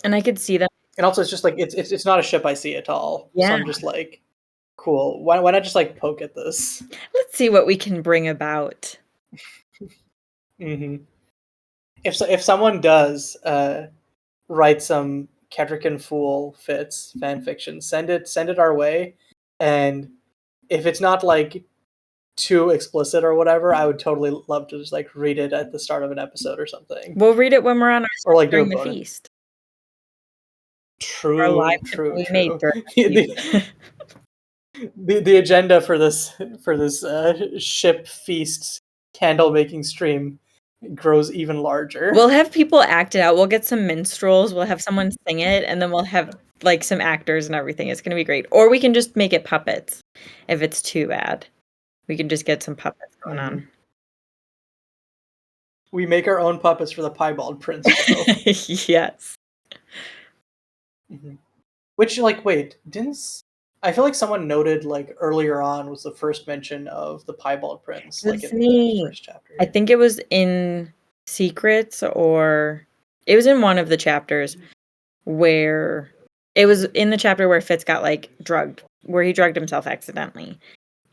And I could see that. And also it's just like it's not a ship I see at all. Yeah. So I'm just like, cool. Why not just like poke at this? Let's see what we can bring about. Mm-hmm. If someone does write some Ketrican Fool Fitz fan fiction, send it our way, and if it's not like too explicit or whatever, I would totally love to just like read it at the start of an episode or something. We'll read it when we're on our or like during do the bonus. feast. True, Our live true. The agenda for this ship feast candle making stream grows even larger. We'll have people act it out. We'll get some minstrels. We'll have someone sing it, and then we'll have like some actors and everything. It's gonna be great. Or we can just make it puppets if it's too bad. We can just get some puppets going on. We make our own puppets for the Piebald Prince show. Yes. Which, like, wait, I feel like someone noted, like, earlier on was the first mention of the Piebald Prince, like, in the first chapter. I think it was in Secrets, or it was in one of the chapters where it was in the chapter where Fitz got, like, drugged, where he drugged himself accidentally.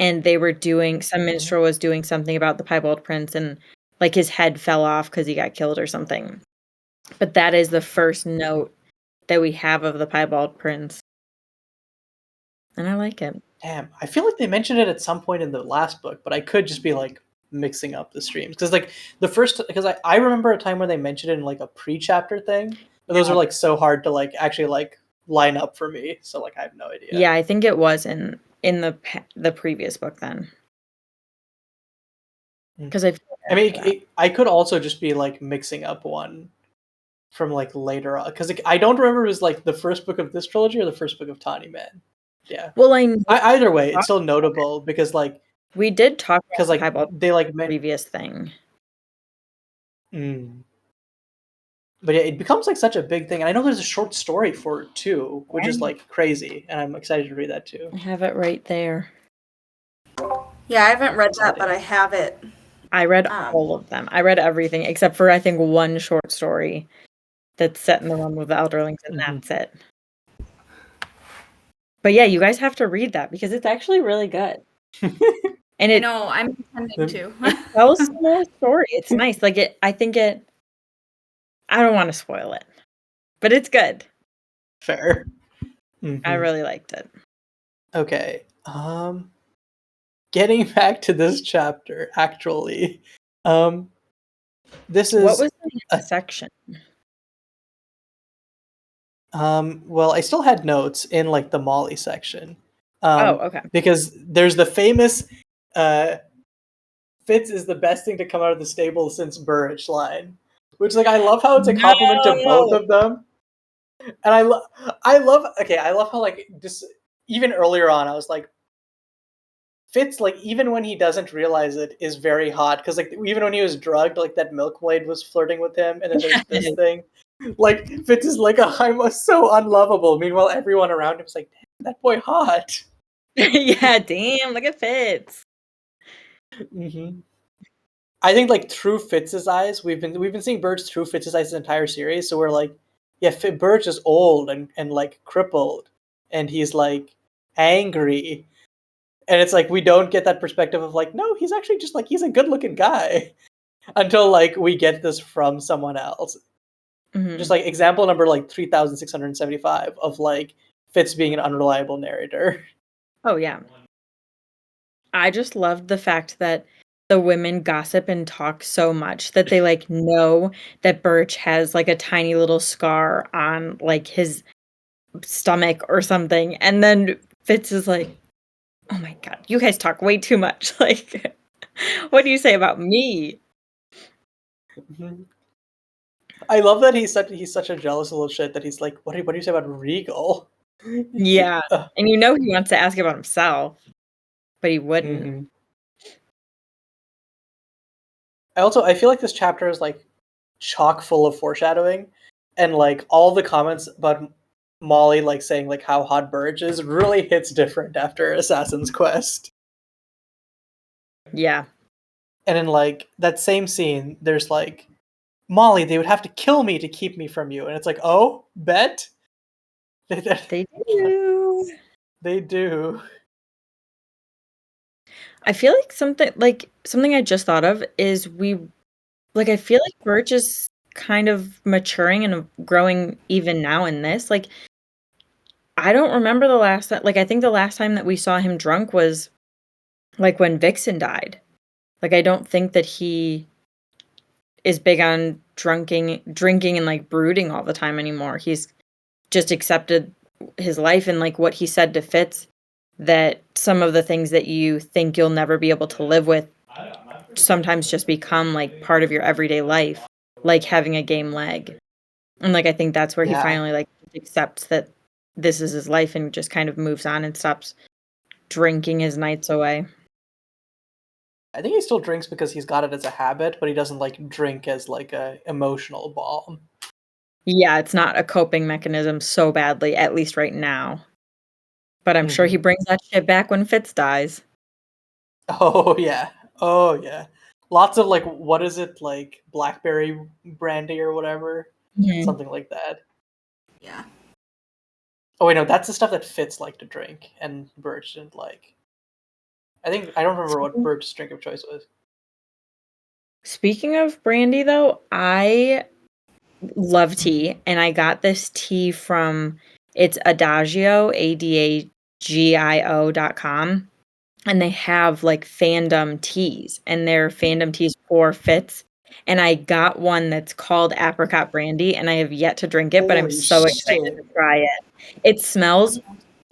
And they were doing, some minstrel was doing something about the Piebald Prince, and, like, his head fell off because he got killed or something. But that is the first note that we have of the Piebald Prince. And I like it. Damn, I feel like they mentioned it at some point in the last book, but I could just be, like, mixing up the streams. Because, like, because I remember a time when they mentioned it in, like, a pre-chapter thing, but those are, like, so hard to, like, actually, like, line up for me. So, like, I have no idea. Yeah, I think it was in the previous book then. Because I could also just be, like, mixing up one from, like, later on. Because, like, I don't remember if it was, like, the first book of this trilogy or the first book of Tawny Man. Yeah. Well, either way, it's still notable because, like, we did talk because, like, they, like, previous thing. But yeah, it becomes, like, such a big thing, and I know there's a short story for it too, which is, like, crazy, and I'm excited to read that too. I have it right there. Yeah, I haven't read that, but I have it. I read all of them. I read everything except for, I think, one short story that's set in the realm of the Elderlings, and that's it. But yeah, you guys have to read that because it's actually really good. And No, I'm intending to. It tells a more story. It's nice. Like, I don't want to spoil it, but it's good. Fair. I really liked it. Okay. Getting back to this chapter, actually, this is what was the next section? Well, I still had notes in, like, the Molly section. Okay. Because there's the famous Fitz is the best thing to come out of the stable since Burrich line. Which, like, I love how it's a compliment to both of them. And I love how, like, just even earlier on, I was like, Fitz, like, even when he doesn't realize it, is very hot. Because, like, even when he was drugged, like, that milkmaid was flirting with him. And then there's this thing. Like, Fitz is like, I'm so unlovable. Meanwhile, everyone around him is like, damn, that boy hot. Yeah, damn, look at Fitz. I think, like, through Fitz's eyes, we've been seeing Burrich through Fitz's eyes this entire series. So we're like, yeah, Burrich is old and like crippled, and he's, like, angry, and it's like we don't get that perspective of, like, no, he's actually just, like, he's a good-looking guy until, like, we get this from someone else. Just, like, example number, like, 3,675 of, like, Fitz being an unreliable narrator. Oh yeah, I just loved the fact that the women gossip and talk so much that they, like, know that Burrich has, like, a tiny little scar on, like, his stomach or something, and then Fitz is like, oh my god, you guys talk way too much. Like, what do you say about me? I love that he's such a jealous little shit that he's like, what do you say about Regal? Yeah, and you know he wants to ask about himself, but he wouldn't. I feel like this chapter is, like, chock full of foreshadowing, and, like, all the comments about Molly, like, saying, like, how hot Burrich is really hits different after Assassin's Quest. Yeah. And in, like, that same scene, there's, like, Molly, they would have to kill me to keep me from you. And it's like, oh, bet? They do. They do. I feel like something I just thought of is I feel like Burrich is kind of maturing and growing even now in this. Like, I don't remember the last time, like, I think the last time that we saw him drunk was, like, when Vixen died. Like, I don't think that he is big on drinking and, like, brooding all the time anymore. He's just accepted his life, and, like, what he said to Fitz, that some of the things that you think you'll never be able to live with sometimes just become like part of your everyday life, like having a game leg. And like I think that's where he finally like accepts that this is his life and just kind of moves on and stops drinking his nights away. I think he still drinks because he's got it as a habit, but he doesn't like drink as like a emotional balm. Yeah, it's not a coping mechanism so badly, at least right now. But I'm sure he brings that shit back when Fitz dies. Oh yeah. Oh yeah. Lots of like, what is it, like blackberry brandy or whatever? Something like that. Yeah. Oh wait, no, that's the stuff that Fitz liked to drink and Burrich didn't like. I don't remember what Burrich's drink of choice was. Speaking of brandy, though, I love tea, and I got this tea from it's Adagio, ADAGIO.com, and they have like fandom teas, and they're fandom teas for Fitz. And I got one that's called apricot brandy, and I have yet to drink it, but I'm Holy so excited to try it. It smells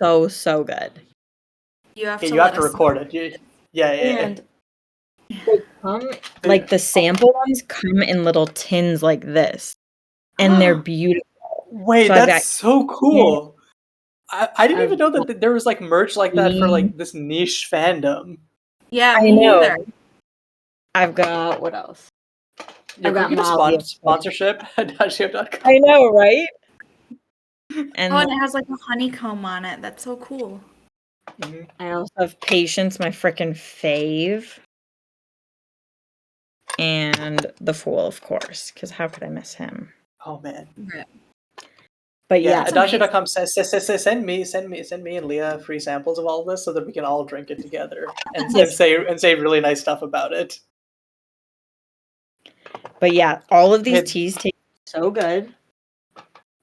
so good. You have Yeah, to you have let to us record it. Yeah. And they come like the sample ones come in little tins like this, and they're beautiful. Wait, So that's so cool. I didn't even know that there was like merch like that for like this niche fandom. Yeah, I me know. neither. I've got what else? Yeah, I've can got we get Molly. a sponsorship at Adagio.com? I know, right? And Oh, and it has like a honeycomb on it. That's so cool. I also have Patience, my frickin' fave. And the Fool, of course, because how could I miss him? Oh man. Right. But Yeah, yeah, Adagio.com says send me and Leah free samples of all of this so that we can all drink it together and say really nice stuff about it. but yeah, all of these teas taste so good.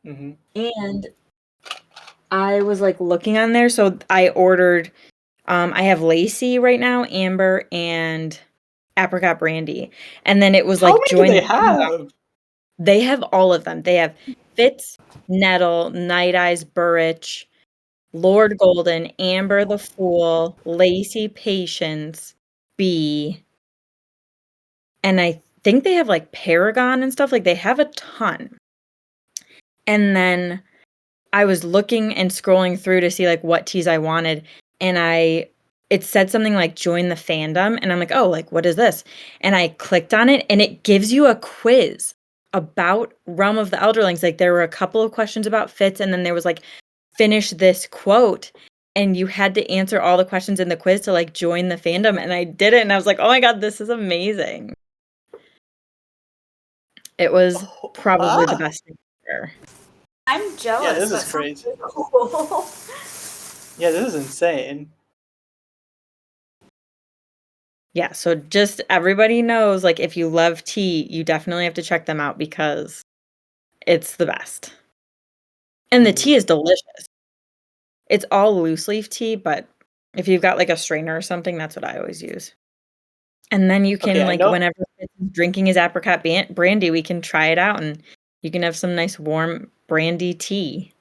And I was like looking on there, so I ordered I have Lacey right now, Amber, and apricot brandy. And then it was how like many do they have? They have all of them. They have Fitz, Nettle, Night Eyes, Burrich, Lord Golden, Amber the Fool, Lacey Patience, B. And I think they have like Paragon and stuff. Like they have a ton. And then I was looking and scrolling through to see like what teas I wanted. And it said something like join the fandom. And I'm like, oh, like what is this? And I clicked on it and it gives you a quiz about Realm of the Elderlings. Like there were a couple of questions about Fitz, and then there was like finish this quote, and you had to answer all the questions in the quiz to like join the fandom. And I did it, and I was like, oh my god, this is amazing. It was probably the best thing ever. I'm jealous. Yeah, this is crazy. Really cool. Yeah, this is insane. Yeah, so just everybody knows, like, if you love tea, you definitely have to check them out because it's the best. And the tea is delicious. It's all loose leaf tea, but if you've got like a strainer or something, that's what I always use. And then you can whenever Fitz is drinking his apricot brandy, we can try it out and you can have some nice warm brandy tea.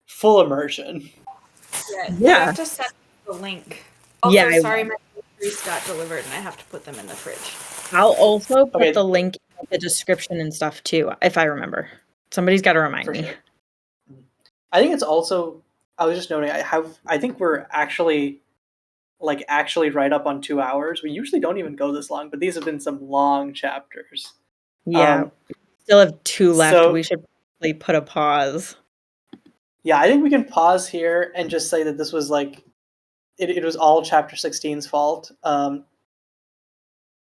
Full immersion. Yeah. You have to send the link. Also, sorry, my groceries got delivered and I have to put them in the fridge. I'll also put the link in the description and stuff too, if I remember. Somebody's got to remind me. Sure. I think it's also, I was just noting, I think we're actually right up on 2 hours. We usually don't even go this long, but these have been some long chapters. Yeah. Still have 2 left. We should probably put a pause. Yeah, I think we can pause here and just say that this was like, it was all chapter 16's fault. I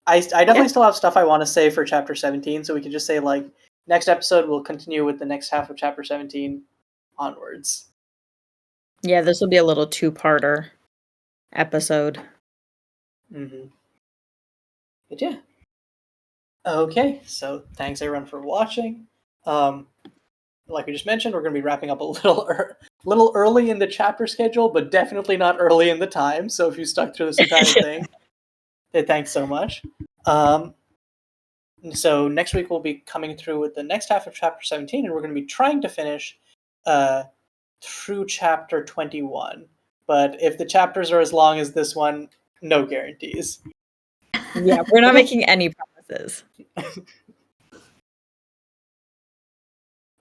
definitely still have stuff I want to say for chapter 17, so we can just say like, next episode we'll continue with the next half of chapter 17 onwards. Yeah, this will be a little 2-parter episode. But yeah. Okay, so thanks everyone for watching. Like we just mentioned, we're going to be wrapping up a little early in the chapter schedule, but definitely not early in the time. So if you stuck through this entire thing, thanks so much. So next week we'll be coming through with the next half of chapter 17, and we're going to be trying to finish through chapter 21. But if the chapters are as long as this one, no guarantees. Yeah, we're not making any promises.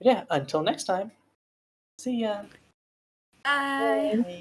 Yeah, until next time. See ya. Bye. Bye.